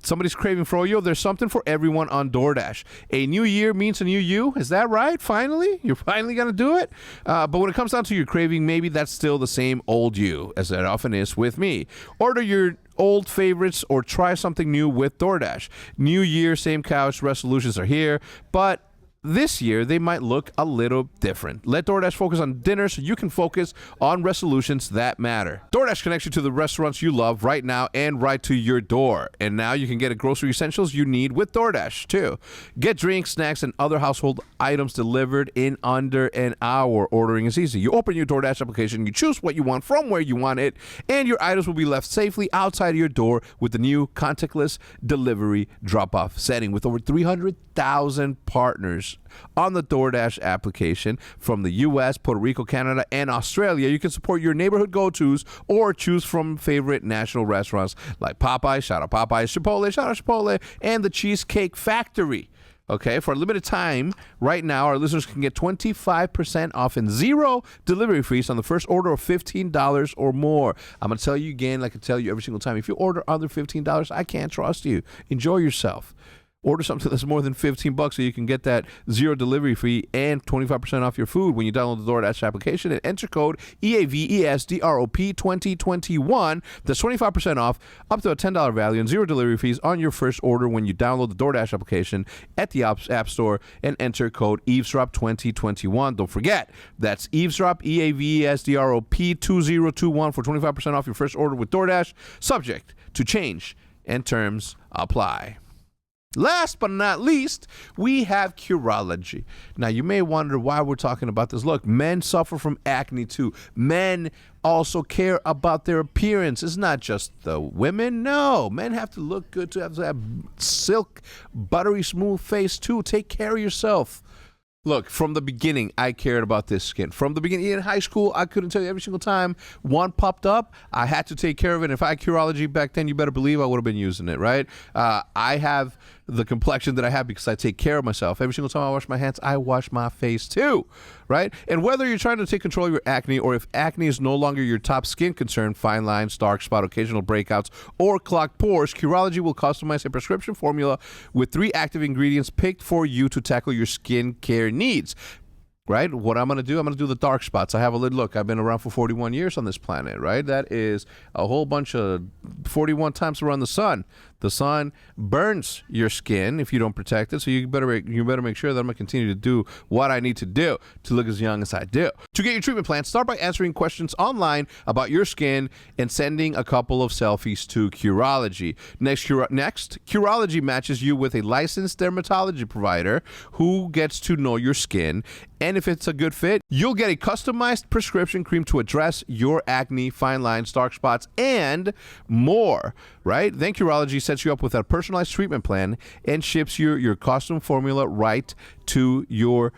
Somebody's craving froyo. There's something for everyone on DoorDash. A new year means a new you. Is that right? Finally? You're finally going to do it? But when it comes down to your craving, maybe that's still the same old you, as it often is with me. Order your old favorites or try something new with DoorDash. New year, same couch, resolutions are here, but this year they might look a little different. Let DoorDash focus on dinner so you can focus on resolutions that matter. DoorDash connects you to the restaurants you love right now and right to your door. And now you can get grocery essentials you need with DoorDash too. Get drinks, snacks, and other household items delivered in under an hour. Ordering is easy. You open your DoorDash application, you choose what you want from where you want it, and your items will be left safely outside of your door with the new contactless delivery drop-off setting. With over 300,000 partners on the DoorDash application from the U.S., Puerto Rico, Canada, and Australia, you can support your neighborhood go-tos or choose from favorite national restaurants like Popeyes, shout out Popeyes, Chipotle, shout out Chipotle, and the Cheesecake Factory. Okay, for a limited time, right now, our listeners can get 25% off and 0 delivery fees on the first order of $15 or more. I'm going to tell you again, like I tell you every single time, if you order under $15, I can't trust you. Enjoy yourself. Order something that's more than $15 so you can get that 0 delivery fee and 25% off your food when you download the DoorDash application and enter code EAVESDROP 2021. That's 25% off, up to a $10 value and 0 delivery fees on your first order when you download the DoorDash application at the App Store and enter code Eavesdrop 2021. Don't forget, that's Eavesdrop, EAVESDROP 2021 for 25% off your first order with DoorDash, subject to change and terms apply. Last but not least, we have Curology. Now, you may wonder why we're talking about this. Look, men suffer from acne too. Men also care about their appearance. It's not just the women. No, men have to look good too. Have to have silk, buttery, smooth face too. Take care of yourself. Look, from the beginning, I cared about this skin. From the beginning, in high school, I couldn't tell you every single time one popped up, I had to take care of it. If I had Curology back then, you better believe I would have been using it, right? I have the complexion that I have because I take care of myself. Every single time I wash my hands, I wash my face too, right? And whether you're trying to take control of your acne or if acne is no longer your top skin concern, fine lines, dark spot, occasional breakouts, or clogged pores, Curology will customize a prescription formula with 3 active ingredients picked for you to tackle your skin care needs. Right? What I'm going to do, I'm going to do the dark spots. I have a little look. I've been around for 41 years on this planet, right? That is a whole bunch of 41 times around the sun. The sun burns your skin if you don't protect it, so you better make sure that I'm going to continue to do what I need to do to look as young as I do. To get your treatment plan, start by answering questions online about your skin and sending a couple of selfies to Curology. Next, Curology matches you with a licensed dermatology provider who gets to know your skin, and if it's a good fit, you'll get a customized prescription cream to address your acne, fine lines, dark spots, and more, right? Then Curology sets you up with a personalized treatment plan and ships your custom formula right to your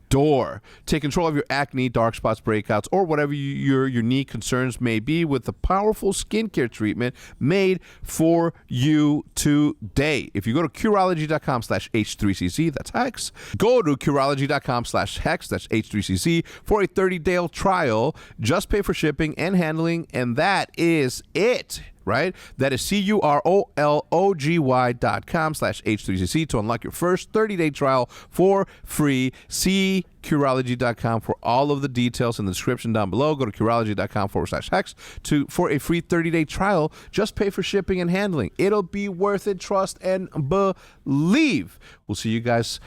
door. Take control of your acne, dark spots, breakouts, or whatever your unique concerns may be with the powerful skincare treatment made for you today. If you go to Curology.com/H3CZ, that's HECZ. Go to Curology.com/HECZ, that's H3CZ, for a 30-day trial. Just pay for shipping and handling, and that is it. Right? That is Curology.com/H3CC to unlock your first 30-day trial for free. See Curology.com for all of the details in the description down below. Go to Curology.com/HECZ for a free 30-day trial. Just pay for shipping and handling. It'll be worth it. Trust and believe. We'll see you guys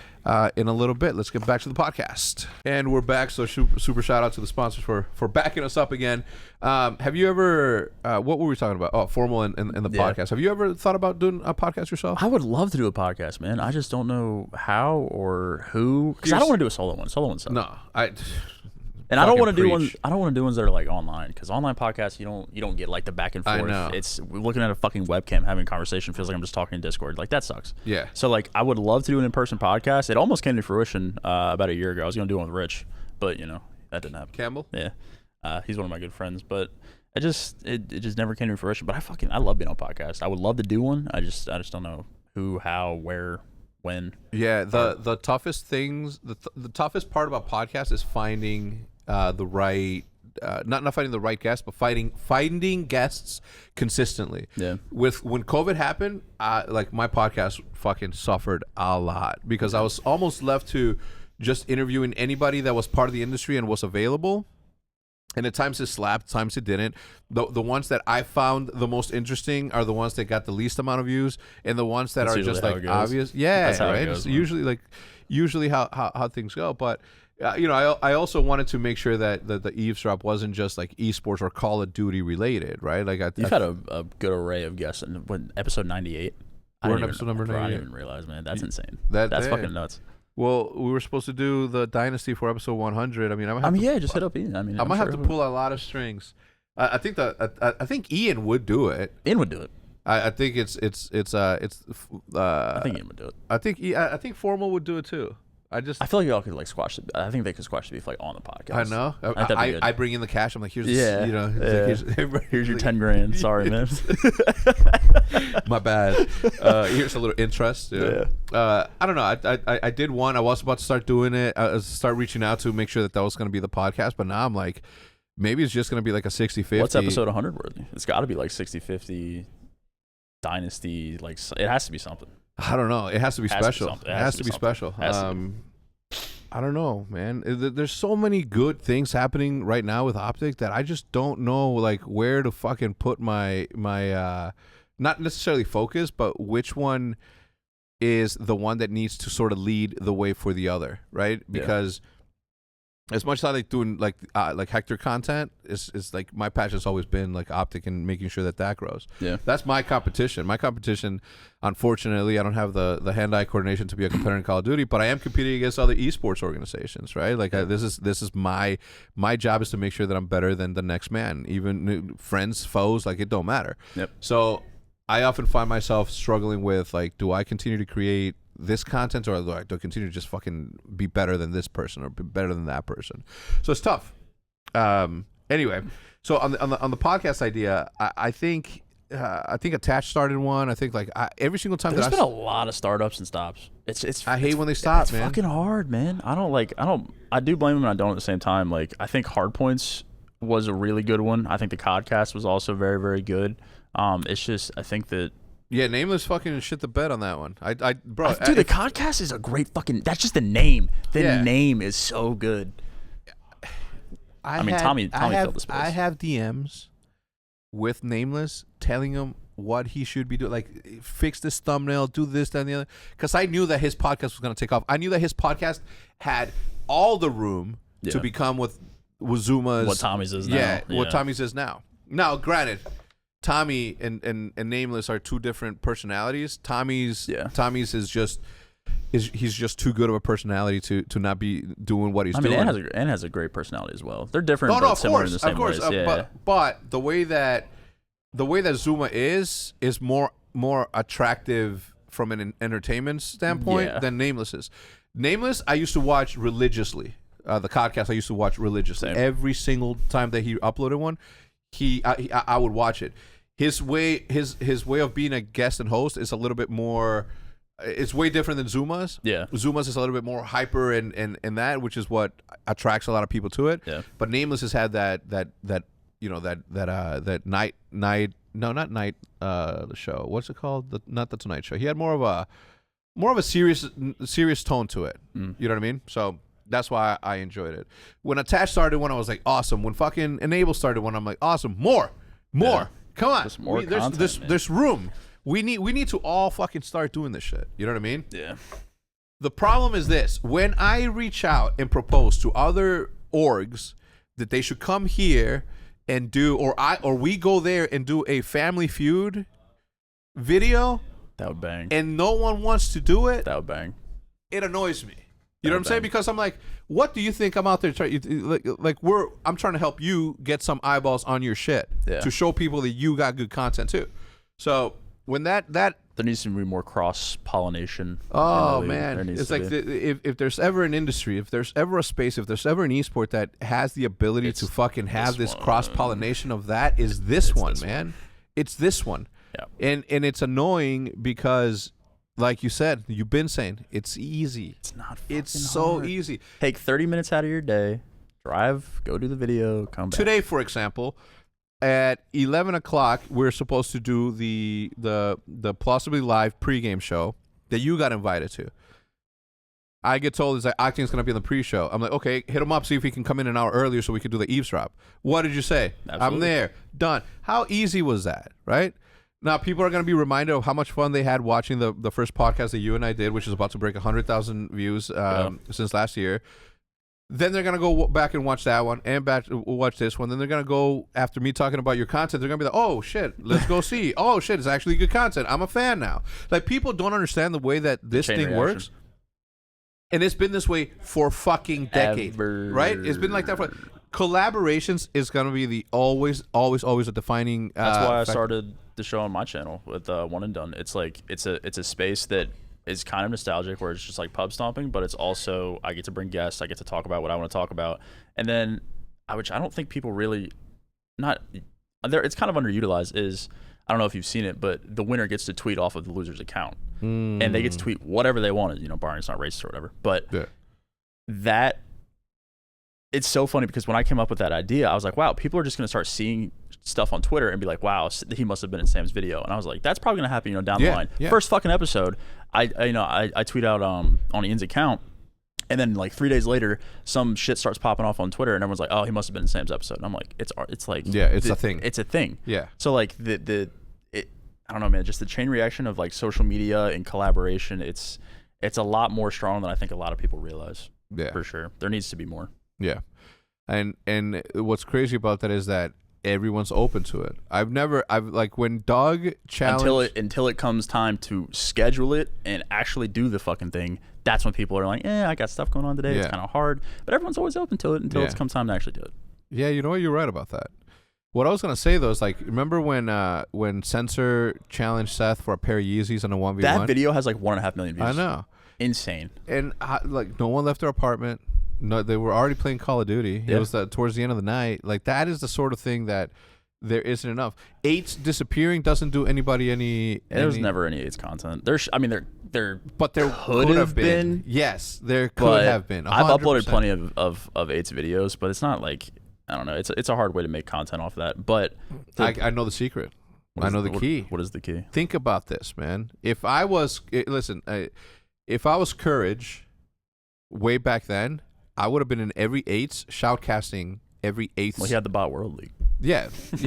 in a little bit. Let's get back to the podcast. And we're back, so super shout out to the sponsors for backing us up again. Have you ever, what were we talking about? Oh, formal and the podcast. Have you ever thought about doing a podcast yourself? I would love to do a podcast, man. I just don't know how or who, because I don't want to do a solo one. Solo one sucks. No, and I don't want to do ones. I don't want to do ones that are like online, because online podcasts you don't get like the back and forth. I know. It's looking at a fucking webcam having a conversation feels like I'm just talking in Discord. Like that sucks. Yeah. So like I would love to do an in-person podcast. It almost came to fruition about a year ago. I was gonna do one with Rich, but that didn't happen. Campbell. Yeah. He's one of my good friends, but it just never came to fruition. But I love being on a podcast. I would love to do one. I just don't know who, how, where, when. Yeah. The toughest things, the toughest part about podcasts is finding the right, not finding the right guests, but finding guests consistently. Yeah. When COVID happened, like my podcast fucking suffered a lot because I was almost left to just interviewing anybody that was part of the industry and was available. And at times it slapped, times it didn't. The ones that I found the most interesting are the ones that got the least amount of views, and the ones that are just like obvious. Yeah, that's how right. It goes, usually how things go. But I also wanted to make sure that the Eavesdrop wasn't just like esports or Call of Duty related, right? Like you've had a good array of guests. And when episode 98, we're in episode number 98. I didn't even realize, man. That's insane. That's fucking nuts. Well, we were supposed to do the Dynasty for episode 100. Just hit up Ian. I might have to pull a lot of strings. I think Ian would do it. Ian would do it. I think it's. I think Ian would do it. I think Formal would do it too. I feel like y'all could like squash it. I think they could squash the beef like on the podcast. I know. I bring in the cash. I'm like, here's yeah, you know, here's your 10 grand. Sorry, man. My bad. Here's a little interest. Yeah. I don't know. I did one. I was about to start doing it. Start reaching out to make sure that was going to be the podcast. But now I'm like, maybe it's just going to be like a 60-50. What's episode 100 worthy? It's got to be like 60-50 dynasty. Like it has to be something. I don't know. It has to be special. It has to be special. I don't know, man. There's so many good things happening right now with Optic that I just don't know like where to fucking put my not necessarily focus, but which one is the one that needs to sort of lead the way for the other, right? Because as much as I like doing like Hector content, is like my passion has always been like Optic and making sure that grows. Yeah, that's my competition. My competition, unfortunately, I don't have the hand-eye coordination to be a competitor in Call of Duty, but I am competing against other esports organizations, right? Like this is my job is to make sure that I'm better than the next man, even friends, foes, like it don't matter. Yep. So I often find myself struggling with like, do I continue to create this content or do I continue to just fucking be better than this person or be better than that person? So it's tough. Anyway, so on the podcast idea, I think Attach started one. I think like every single time there's been a lot of startups and stops. I hate when they stop, man. It's fucking hard, man. I do blame them and I don't at the same time. Like I think Hardpoints was a really good one. I think the Codcast was also very, very good. It's just I think that yeah, Nameless fucking shit the bed on that one. Bro, dude, the Codcast is a great fucking. That's just the name. The name is so good. Tommy filled the space. I have DMs with Nameless telling him what he should be doing, like fix this thumbnail, do this, that, and the other. Because I knew that his podcast was going to take off. I knew that his podcast had all the room to become with Zuma's. What Tommy's is now. What Tommy's is now. Now, granted, Tommy and Nameless are two different personalities. Tommy's is just he's just too good of a personality to not be doing what he's doing. And has a great personality as well. They're different, but similar in the same ways. But the way that Zuma is more attractive from an entertainment standpoint than Nameless is. Nameless, I used to watch religiously. The podcast I used to watch religiously. Same. Every single time that he uploaded one, I would watch it. His way of being a guest and host is a little bit more. It's way different than Zuma's. Yeah, Zuma's is a little bit more hyper and that, which is what attracts a lot of people to it. Yeah. But Nameless has had that the show. What's it called? Not the Tonight Show. He had more of a serious tone to it. You know what I mean? So that's why I enjoyed it. When Attach started one, I was like, awesome. When fucking Enable started one, I'm like, awesome. More. Yeah. Come on. There's room. We need to all fucking start doing this shit. You know what I mean? Yeah. The problem is this: when I reach out and propose to other orgs that they should come here and do, or we go there and do a Family Feud video, that would bang. And no one wants to do it. That would bang. It annoys me. You know what I'm saying? Because I'm like, what do you think I'm out there trying? I'm trying to help you get some eyeballs on your shit to show people that you got good content too. So when that there needs to be more cross pollination. Oh man, it's like if there's ever an industry, if there's ever a space, if there's ever an esport that has the ability to fucking have this cross pollination of that, is this one, man. It's this one. Yeah. And it's annoying because, like you said, you've been saying, it's easy. It's not fucking It's so hard. Easy. Take 30 minutes out of your day, drive, go do the video, come back. Today, for example, at 11 o'clock, we're supposed to do the Plausibly Live pregame show that you got invited to. I get told is that Octane's going to be on the pre-show. I'm like, okay, hit him up, see if he can come in an hour earlier so we can do the Eavesdrop. What did you say? Absolutely. I'm there. Done. How easy was that, right? Now, people are going to be reminded of how much fun they had watching the first podcast that you and I did, which is about to break 100,000 views since last year. Then they're going to go back and watch that one and watch this one. Then they're going to go, after me talking about your content, they're going to be like, oh, shit, let's go see. Oh, shit, it's actually good content. I'm a fan now. Like, people don't understand the way that this thing works. And it's been this way for fucking decades, right? It's been like that for... Collaborations is going to be the always a defining That's why I started the show on my channel with One and Done. It's like it's a space that is kind of nostalgic, where it's just like pub stomping, but it's also I get to bring guests, I get to talk about what I want to talk about, and then which I don't think people really not there. It's kind of underutilized. Is I don't know if you've seen it, but the winner gets to tweet off of the loser's account, and they get to tweet whatever they wanted, barring it's not racist or whatever. But that it's so funny because when I came up with that idea, I was like, wow, people are just going to start seeing stuff on Twitter and be like, wow, he must have been in Sam's video. And I was like, that's probably going to happen, down the line. First fucking episode, I tweet out on Ian's account, and then like 3 days later, some shit starts popping off on Twitter, and everyone's like, oh, he must have been in Sam's episode. And I'm like, it's like it's a thing. It's a thing. Yeah. So like I don't know, man. Just the chain reaction of like social media and collaboration. It's a lot more strong than I think a lot of people realize. Yeah, for sure. There needs to be more. Yeah, and what's crazy about that is that everyone's open to it. I've like when Doug challenged until it comes time to schedule it and actually do the fucking thing. That's when people are like, I got stuff going on today. It's kind of hard, but everyone's always open to it until it's come time to actually do it. Yeah, you know what? You're right about that. What I was gonna say though is like, remember when Censor challenged Seth for a pair of Yeezys on a 1v1? That video has like 1.5 million views. I know, insane. And like no one left their apartment. No, they were already playing Call of Duty. It was towards the end of the night. Like that is the sort of thing that there isn't enough. HECZ disappearing doesn't do anybody any. There's never any HECZ content. There but there could have been. Yes, there could have been. 100%. I've uploaded plenty of HECZ videos, but it's not like, I don't know. It's a hard way to make content off of that. But I know the secret. I know the key. What is the key? Think about this, man. If I was if I was Courage way back then, I would have been in every HECZ shoutcasting every HECZ. Well, he had the Bot World League. Yeah, and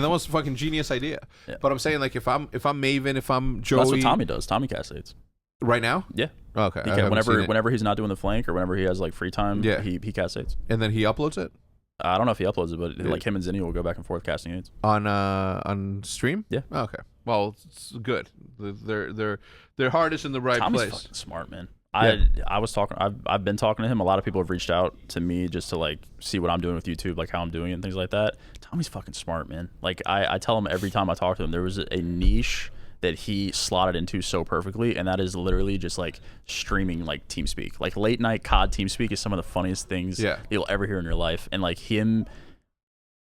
that was a fucking genius idea. Yeah. But I'm saying, like, if I'm Maven, if I'm Joey, that's what Tommy does. Tommy casts HECZ right now. Yeah. Okay. Whenever he's not doing the flank or whenever he has like free time, he casts HECZ. And then he uploads it. I don't know if he uploads it, but like him and Zinni will go back and forth casting HECZ on stream. Yeah. Okay. Well, it's good. Their heart is in the right Tommy's place. Fucking smart, man. Yeah. I've been talking to him. A lot of people have reached out to me just to like see what I'm doing with YouTube, like how I'm doing it and things like that. Tommy's fucking smart, man. Like I tell him every time I talk to him, there was a niche that he slotted into so perfectly, and that is literally just like streaming like TeamSpeak. Like late night COD TeamSpeak is some of the funniest things you'll ever hear in your life. And like him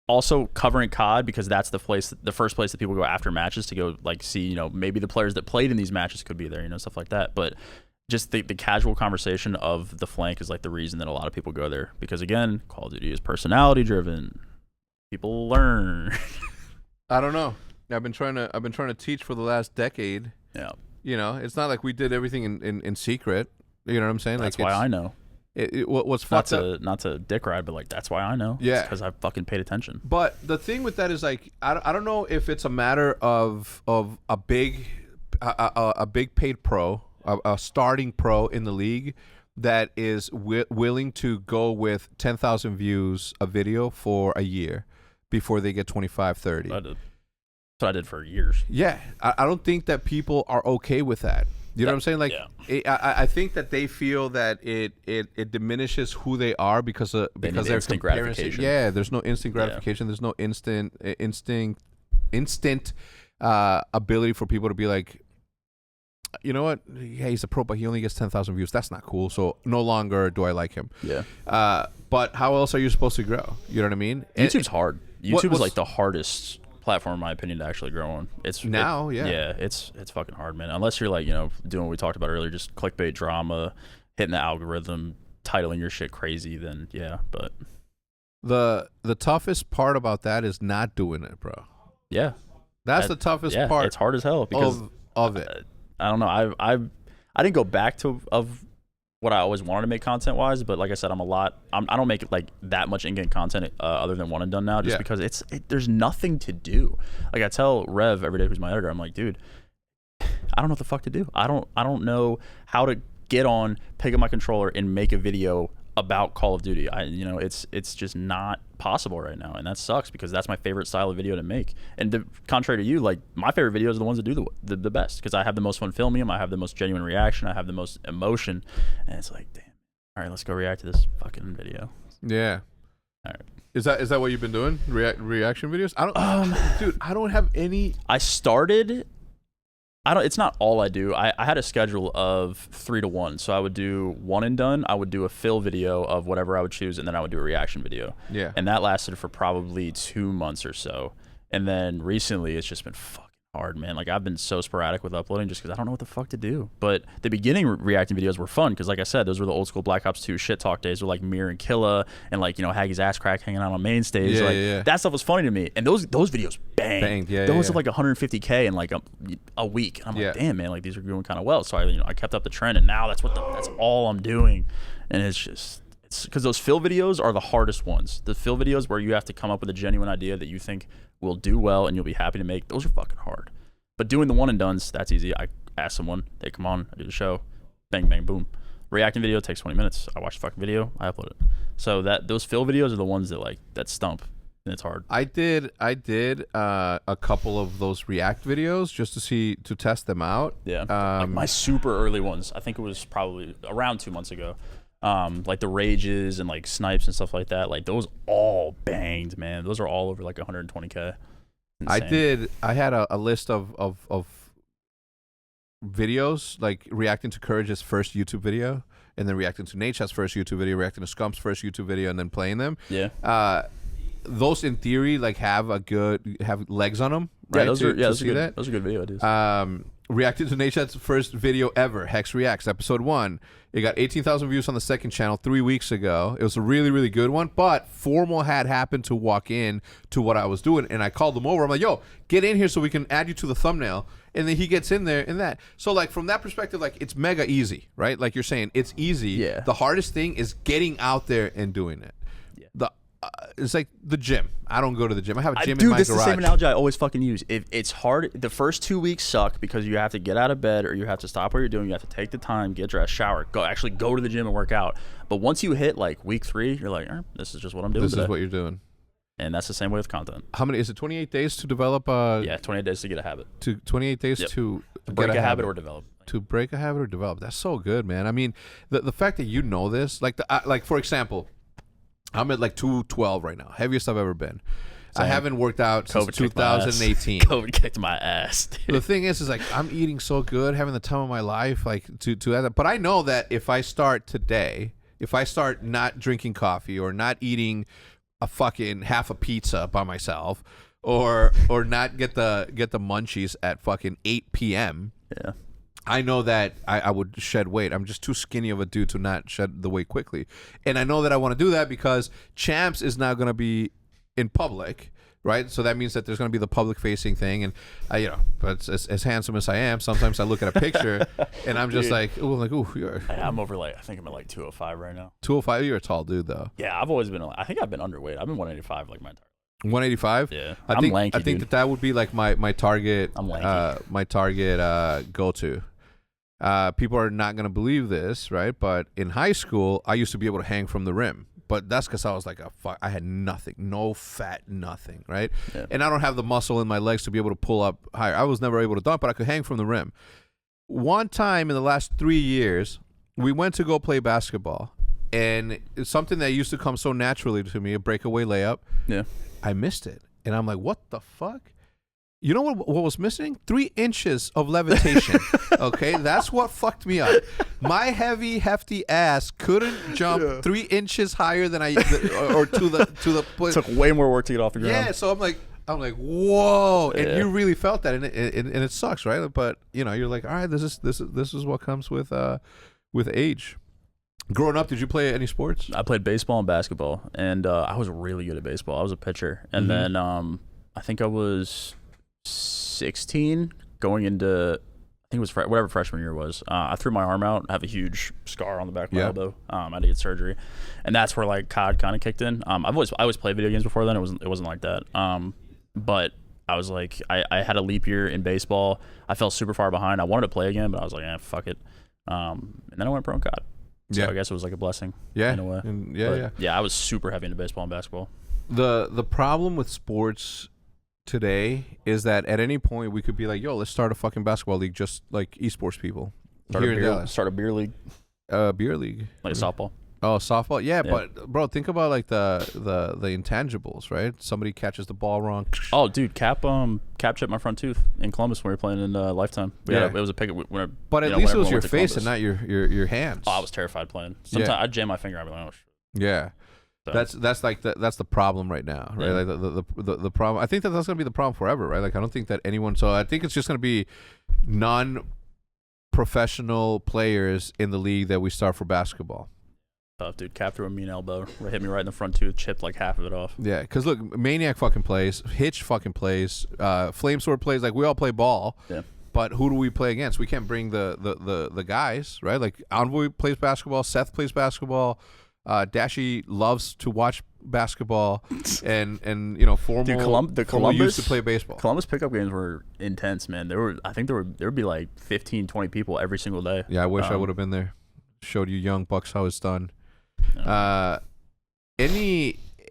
also covering COD, because that's the first place that people go after matches to go like see, maybe the players that played in these matches could be there, stuff like that. But just the casual conversation of the flank is like the reason that a lot of people go there, because again, Call of Duty is personality driven. People learn. I don't know. I've been trying to teach for the last decade. Yeah. It's not like we did everything in secret. You know what I'm saying? That's why I know. What's fucked up? Not to dick ride, but like that's why I know. Yeah. Because I fucking paid attention. But the thing with that is like I don't know if it's a matter of a big paid pro, a starting pro in the league that is willing to go with 10,000 views a video for a year before they get 25, 30. That's what I did for years. Yeah, I don't think that people are okay with that. You know what I'm saying? Like, I think that they feel that it diminishes who they are because they're instant gratification. Yeah, there's no instant gratification. There's no instant ability for people to be like, you know what? Yeah, he's a pro, but he only gets 10,000 views. That's not cool. So no longer do I like him. Yeah. But how else are you supposed to grow? You know what I mean? YouTube's hard. YouTube is like the hardest platform, in my opinion, to actually grow on. It's fucking hard, man. Unless you're like, doing what we talked about earlier, just clickbait drama, hitting the algorithm, titling your shit crazy, then yeah. But the toughest part about that is not doing it, bro. Yeah. That's the toughest part. It's hard as hell because of it. I don't know. I didn't go back to what I always wanted to make content wise, but like I said, I don't make like that much in-game content other than one and done now, just because there's nothing to do. Like I tell Rev every day, who's my editor, I'm like, dude, I don't know what the fuck to do. I don't know how to get on, pick up my controller and make a video about Call of Duty. It's just not possible right now, and that sucks because that's my favorite style of video to make. And contrary to you, like my favorite videos are the ones that do the best, because I have the most fun filming them, I have the most genuine reaction, I have the most emotion, and it's like, damn, all right, let's go react to this fucking video. Yeah. All right. Is that what you've been doing? Reaction videos? I don't have any. I started It's not all I do. I had a schedule of 3 to 1. So I would do one and done. I would do a fill video of whatever I would choose, and then I would do a reaction video. Yeah. And that lasted for probably 2 months or so. And then recently, it's just been fucking hard, man. Like, I've been so sporadic with uploading just because I don't know what the fuck to do. But the beginning reacting videos were fun because, like I said, those were the old school Black Ops 2 shit talk days with like Mir and Killa and like, you know, Haggy's ass crack hanging out on main stage. Yeah, like yeah. that stuff was funny to me. And those videos banged. Yeah, those yeah. are like 150K in like a week. And I'm Yeah. like, damn, man, like these are doing kind of well. So I kept up the trend, and now that's all I'm doing. And it's because those fill videos are the hardest ones. The fill videos where you have to come up with a genuine idea that you think will do well and you'll be happy to make. Those are fucking hard. But doing the one and dones, that's easy. I ask someone, they come on, I do the show, bang, bang, boom. Reacting video takes 20 minutes. I watch the fucking video, I upload it. So those fill videos are the ones that stump, and it's hard. I did a couple of those React videos just to test them out. Yeah, like my super early ones. I think it was probably around 2 months ago. Like the rages and like snipes and stuff like that. Like those all banged, man. Those are all over like 120K. Insane. I had a list of videos, like reacting to Courage's first YouTube video, and then reacting to Nature's first YouTube video, reacting to Scump's first YouTube video, and then playing them. Yeah. Those in theory like have legs on them, right? Yeah, those are good. That. Those are good video ideas. Reacted to Nature's first video ever, HECZ Reacts, episode 1. It got 18,000 views on the second channel 3 weeks ago. It was a really, really good one, but Formal had happened to walk in to what I was doing, and I called him over. I'm like, yo, get in here so we can add you to the thumbnail. And then he gets in there and that. So, like, from that perspective, like, it's mega easy, right? Like you're saying, it's easy. Yeah. The hardest thing is getting out there and doing it. Yeah. It's like the gym. I don't go to the gym. I have a gym in my garage. Dude, this is the same analogy I always fucking use. It's hard. The first 2 weeks suck because you have to get out of bed or you have to stop what you're doing. You have to take the time, get dressed, shower, go to the gym and work out. But once you hit like week 3, you're like, this is just what I'm doing. This is what you're doing. And that's the same way with content. How many is it? 28 days to develop? 28 days to get a habit. 28 days to break a habit or develop. To break a habit or develop. That's so good, man. I mean, the fact that you know this, like for example, I'm at like 212 right now, heaviest I've ever been. Same. I haven't worked out since 2018. COVID kicked my ass. Dude. The thing is like I'm eating so good, having the time of my life, like to that. But I know that if I start today, if I start not drinking coffee or not eating a fucking half a pizza by myself, or not get the munchies at fucking 8 p.m. Yeah. I know that I would shed weight. I'm just too skinny of a dude to not shed the weight quickly. And I know that I want to do that because Champs is now going to be in public, right? So that means that there's going to be the public-facing thing. And, but as handsome as I am, sometimes I look at a picture and I'm just like, you're... I'm over I think I'm at like 205 right now. 205? You're a tall dude, though. Yeah, I've always been, I think I've been underweight. I've been 185 like my entire life. 185? Yeah. I'm lanky, I think that would be like my target. I'm lanky. My target go-to. People are not going to believe this, right? But in high school, I used to be able to hang from the rim. But that's because I was like, I had nothing, no fat, nothing, right? Yeah. And I don't have the muscle in my legs to be able to pull up higher. I was never able to dunk, but I could hang from the rim. One time in the last 3 years, we went to go play basketball. And it's something that used to come so naturally to me, a breakaway layup. Yeah. I missed it. And I'm like, what the fuck? You know what was missing? 3 inches of levitation. Okay, that's what fucked me up. My heavy, hefty ass couldn't jump 3 inches higher than or to the point. It took way more work to get off the ground. Yeah, so I'm like, whoa, and you really felt that, and it sucks, right? But you're like, all right, this is what comes with age. Growing up, did you play any sports? I played baseball and basketball, and I was really good at baseball. I was a pitcher, and then I think I was 16 going into, I think it was whatever freshman year was. I threw my arm out. I have a huge scar on the back of my elbow. I had to get surgery, and that's where like COD kind of kicked in. I always played video games before then. It wasn't like that. But I was like, I had a leap year in baseball. I fell super far behind. I wanted to play again, but I was like, fuck it. And then I went pro in COD. So I guess it was like a blessing. Yeah, in a way. Yeah, I was super heavy into baseball and basketball. The problem with sports today is that at any point we could be like, yo, let's start a fucking basketball league, just like esports people. Start a beer league. Beer league. Like a softball. Oh, softball. Yeah, Yeah. but bro, think about like the intangibles, right? Somebody catches the ball wrong. Oh, dude, Cap chipped my front tooth in Columbus when we were playing in Lifetime. It was a pick. But at least it was your face and not your hands. Oh, I was terrified playing. Sometimes I'd jam my finger. I'd be like, oh shit. Yeah. So. That's like that's the problem right now, right? Yeah. Like the problem. I think that's gonna be the problem forever, right? Like I don't think that anyone. So I think it's just gonna be non-professional players in the league that we start for basketball. Tough, dude. Cap threw a mean elbow, hit me right in the front tooth, chipped like half of it off. Yeah, because look, Maniac fucking plays, Hitch fucking plays, Flamesword plays. Like we all play ball. Yeah. But who do we play against? We can't bring the guys, right? Like Envoy plays basketball, Seth plays basketball. Dashi loves to watch basketball, and Formal. Dude, Formal used to play baseball. Columbus pickup games were intense, man. I think there would be like 15, 20 people every single day. Yeah, I wish I would have been there. Showed you young bucks how it's done.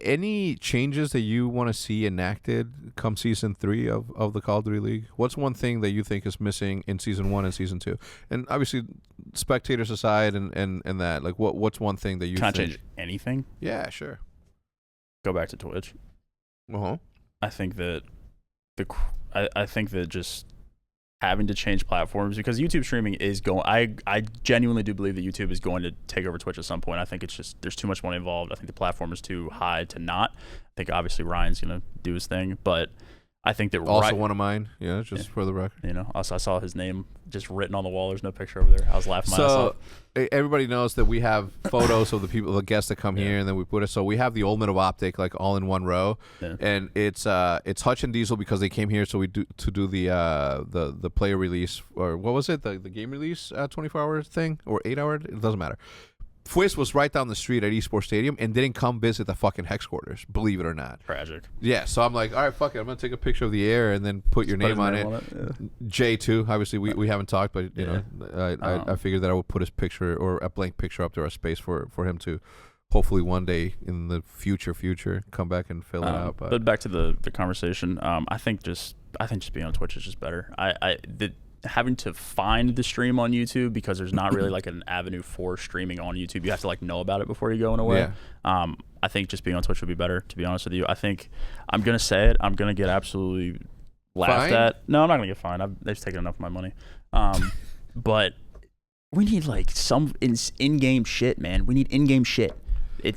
Any changes that you want to see enacted come season 3 of the Call of Duty League? What's one thing that you think is missing in season 1 and season 2? And obviously, spectators aside, and that, like, what's one thing that you Can I think? change anything? Yeah, sure. Go back to Twitch. Uh-huh. I think that just having to change platforms, because YouTube streaming is going. I genuinely do believe that YouTube is going to take over Twitch at some point. I think it's just there's too much money involved. I think the platform is too high to not. I think obviously Ryan's gonna do his thing, but I think that also one of mine. Yeah, just for the record. Also I saw his name just written on the wall. There's no picture over there. I was laughing my ass off. Everybody knows that we have photos of the guests that come here, and then we put it. So we have the Ultimate of Optic like all in one row, and it's Hutch and Diesel because they came here. So we do the player release, or what was it, the game release 24-hour thing or 8-hour? It doesn't matter. Fwiz was right down the street at Esports Stadium and didn't come visit the fucking HECZ quarters, believe it or not. Tragic. Yeah, so I'm like, all right, fuck it. I'm going to take a picture of the air and then put your name on it. Yeah. J2, obviously, we haven't talked, but, I figured that I would put his picture or a blank picture up to our space for him to hopefully one day in the future come back and fill it out. But back to the conversation, I think just being on Twitch is just better. Having to find the stream on YouTube, because there's not really like an avenue for streaming on YouTube. You have to like know about it before you go in a way. Yeah. I think just being on Twitch would be better, to be honest with you. I think I'm going to say it. I'm going to get absolutely laughed at. No, I'm not going to get fined. They've taken enough of my money. But we need like some in-game shit, man. We need in-game shit.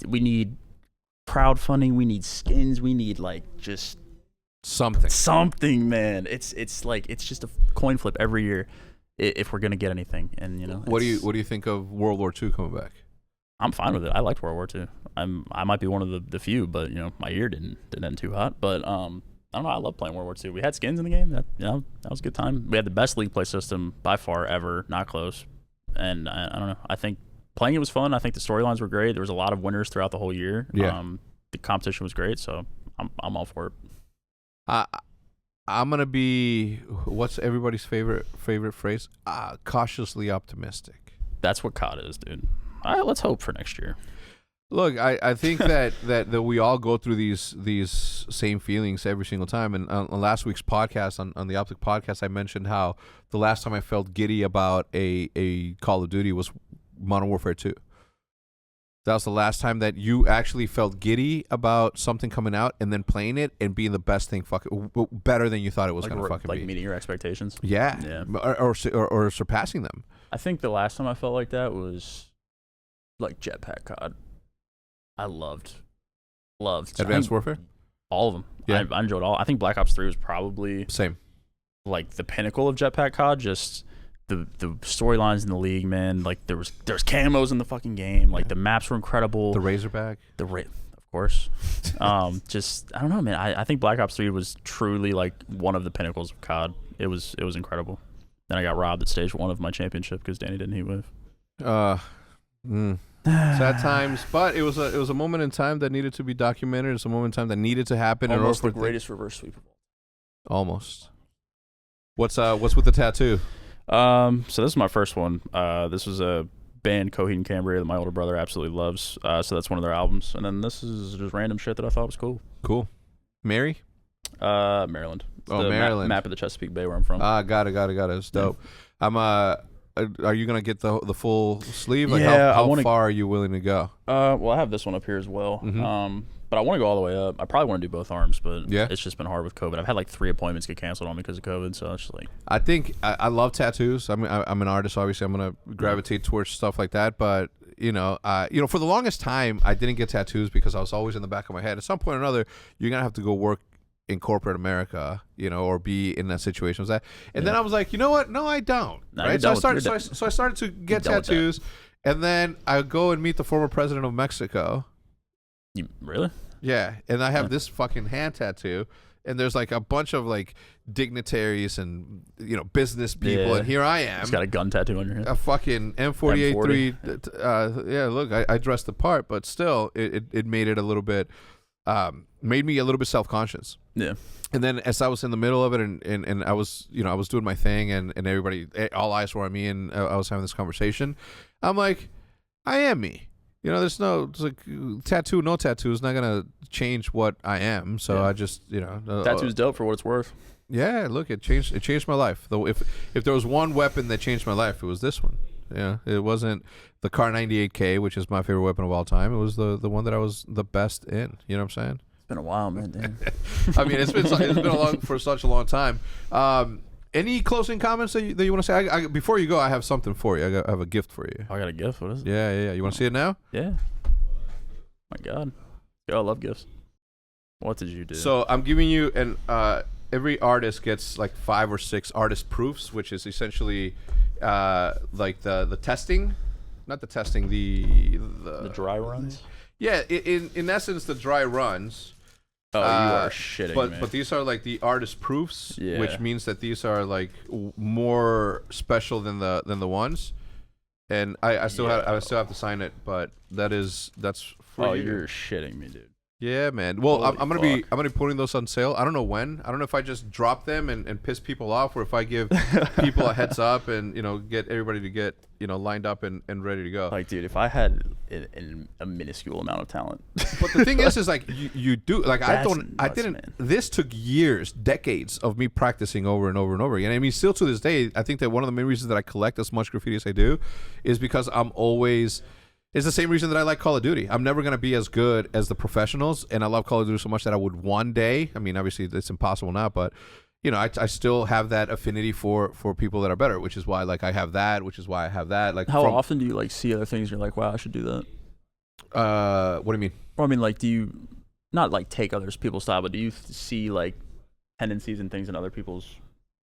We need crowdfunding. We need skins. We need like just... something, man. It's like it's just a coin flip every year if we're gonna get anything. And what do you think of World War II coming back? I'm fine with it. I liked World War II. I might be one of the few, but my ear didn't end too hot. But I don't know. I love playing World War II. We had skins in the game. That was a good time. We had the best league play system by far ever, not close. And I don't know. I think playing it was fun. I think the storylines were great. There was a lot of winners throughout the whole year. Yeah. The competition was great, so I'm all for it. I'm gonna be, what's everybody's favorite phrase? Cautiously optimistic. That's what COD is, dude. All right, let's hope for next year. Look, I think that we all go through these same feelings every single time. And on last week's podcast, on the Optic podcast, I mentioned how the last time I felt giddy about a Call of Duty was Modern Warfare 2. That was the last time that you actually felt giddy about something coming out and then playing it and being the best thing, better than you thought it was going to fucking be. Like meeting your expectations? Yeah. Or surpassing them. I think the last time I felt like that was like Jetpack COD. I loved Advanced Warfare? All of them. Yeah. I enjoyed all. I think Black Ops 3 was probably... Same. Like the pinnacle of Jetpack COD, just... The storylines in the league, man. Like there's camos in the fucking game. Like the maps were incredible. The Razorback. Of course. Just I don't know, man. I think Black Ops 3 was truly like one of the pinnacles of COD. It was incredible. Then I got robbed at stage 1 of my championship because Danny didn't heat wave. Sad times, but it was a moment in time that needed to be documented. It's a moment in time that needed to happen. Almost the greatest reverse sweep of all. Almost. What's with the tattoo? So this is my first one. This was a band, Coheed and Cambria, that my older brother absolutely loves. So that's one of their albums. And then this is just random shit that I thought was cool. Cool. Mary? Maryland. It's the Maryland. Map of the Chesapeake Bay where I'm from. Got it. It's dope. Yeah. are you gonna get the full sleeve? Like Yeah, how far are you willing to go? Well, I have this one up here as well. But I want to go all the way up. I probably want to do both arms, but it's just been hard with COVID. I've had like 3 appointments get canceled on me because of COVID, so it's just like. I think I love tattoos. I mean, I'm an artist, obviously. I'm gonna gravitate towards stuff like that. But for the longest time, I didn't get tattoos because I was always in the back of my head. At some point or another, you're gonna have to go work in corporate America, or be in that situation as that. And then I was like, you know what? No, I don't. Right? So I started to get tattoos, and then I go and meet the former president of Mexico. You really? Yeah, and I have this fucking hand tattoo, and there's like a bunch of like dignitaries and business people, and here I am. It's got a gun tattoo on your hand. A fucking M48-3. Yeah, look, I dressed the part, but still, it made it a little bit, made me a little bit self-conscious. Yeah. And then as I was in the middle of it, and I was, I was doing my thing, and everybody, all eyes were on me, and I was having this conversation. I'm like, I am me. There's no no tattoo is not gonna change what I am. So I just, tattoo's dope for what it's worth. Yeah, look, it changed my life. Though if there was one weapon that changed my life, it was this one. Yeah, it wasn't the Car 98K, which is my favorite weapon of all time. It was the one that I was the best in. You know what I'm saying? It's been a while, man. Damn. I mean, it's been for such a long time. Any closing comments that you want to say? Before you go, I have something for you. I have a gift for you. I got a gift. What is it? Yeah. You want to see it now? Yeah. My God. Yo, I love gifts. What did you do? So I'm giving you every artist gets like 5 or 6 artist proofs, which is essentially like the testing, not the testing, the dry runs. Yeah, in essence, the dry runs. Oh, you are shitting me. But these are like the artist proofs, which means that these are like more special than the ones. And I still have to sign it, but that's for you. Oh, you're shitting me, dude. Yeah, man. Well, I'm gonna be putting those on sale. I don't know when. I don't know if I just drop them and piss people off, or if I give people a heads up and get everybody to get lined up and ready to go. Like, dude, if I had a minuscule amount of talent. But the thing is like you do like That's I didn't. Man. This took years, decades of me practicing over and over and over again. I mean, still to this day, I think that one of the main reasons that I collect as much graffiti as I do is because I'm always. It's the same reason that I like Call of Duty. I'm never going to be as good as the professionals, and I love Call of Duty so much that I would one day, I mean, obviously it's impossible now, but, I still have that affinity for people that are better, which is why, like, I have that, which is why I have that. Like, how often do you, like, see other things and you're like, wow, I should do that? What do you mean? Well, I mean, like, do you, not, like, take other people's style, but do you see, like, tendencies and things in other people's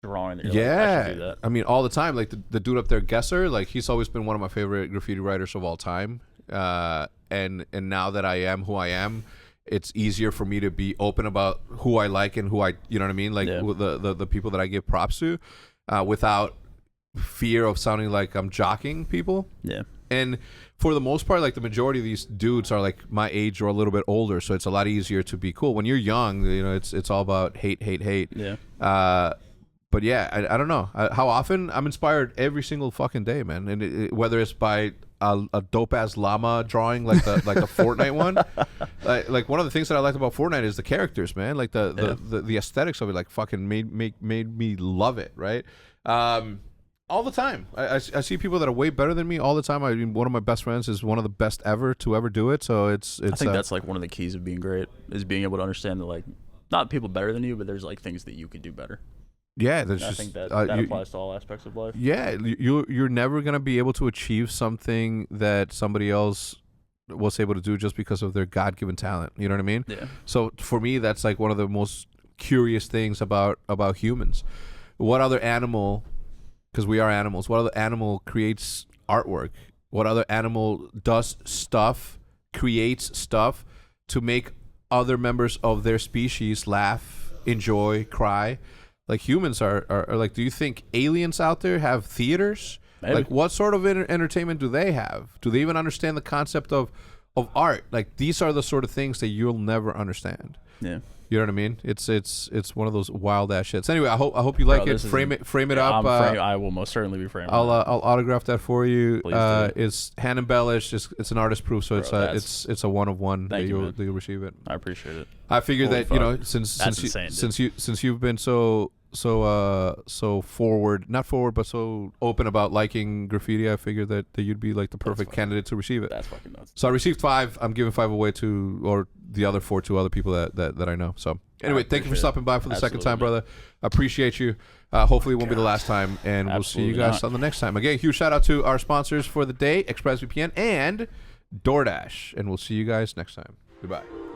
drawing that you're like, I should do that? I mean, all the time. Like the dude up there, Gesser, like he's always been one of my favorite graffiti writers of all time. And now that I am who I am, it's easier for me to be open about who I like and who I, you know what I mean? Like the people that I give props to, without fear of sounding like I'm jocking people. Yeah. And for the most part, like the majority of these dudes are like my age or a little bit older, so it's a lot easier to be cool. When you're young, it's all about hate. Yeah. But yeah, I don't know how often I'm inspired every single fucking day, man. And whether it's by a dope ass llama drawing like the Fortnite one, like one of the things that I liked about Fortnite is the characters, man. Like the aesthetics of it, like fucking made me love it, right? All the time. I see people that are way better than me all the time. I mean, one of my best friends is one of the best ever to ever do it. So it's. I think that's like one of the keys of being great is being able to understand that like not people better than you, but there's like things that you could do better. Yeah, I think that applies to all aspects of life. Yeah, you're never gonna be able to achieve something that somebody else was able to do just because of their God-given talent. You know what I mean? Yeah. So for me, that's like one of the most curious things about humans. What other animal? Because we are animals. What other animal creates artwork? What other animal does stuff, creates stuff to make other members of their species laugh, enjoy, cry? Like humans are like, do you think aliens out there have theaters? Maybe. Like what sort of entertainment do they have? Do they even understand the concept of art? Like these are the sort of things that you'll never understand. Yeah. You know what I mean? It's one of those wild ass shits. Anyway, I hope you like it. Frame it up. I will most certainly be framing. I'll autograph that for you. It's hand embellished. It's an artist proof, so it's a one of one that you'll receive it. I appreciate it. I figured that since you've been so forward, not forward, but so open about liking graffiti, I figured that you'd be like the perfect candidate to receive it. That's fucking nuts. So I received 5. I'm giving 5 away to, or the other 4 to other people that I know. So anyway, thank you for stopping by for the second time, brother. I appreciate you. Hopefully it won't be the last time, and we'll see you guys on the next time. Again, huge shout out to our sponsors for the day, ExpressVPN and DoorDash, and we'll see you guys next time. Goodbye.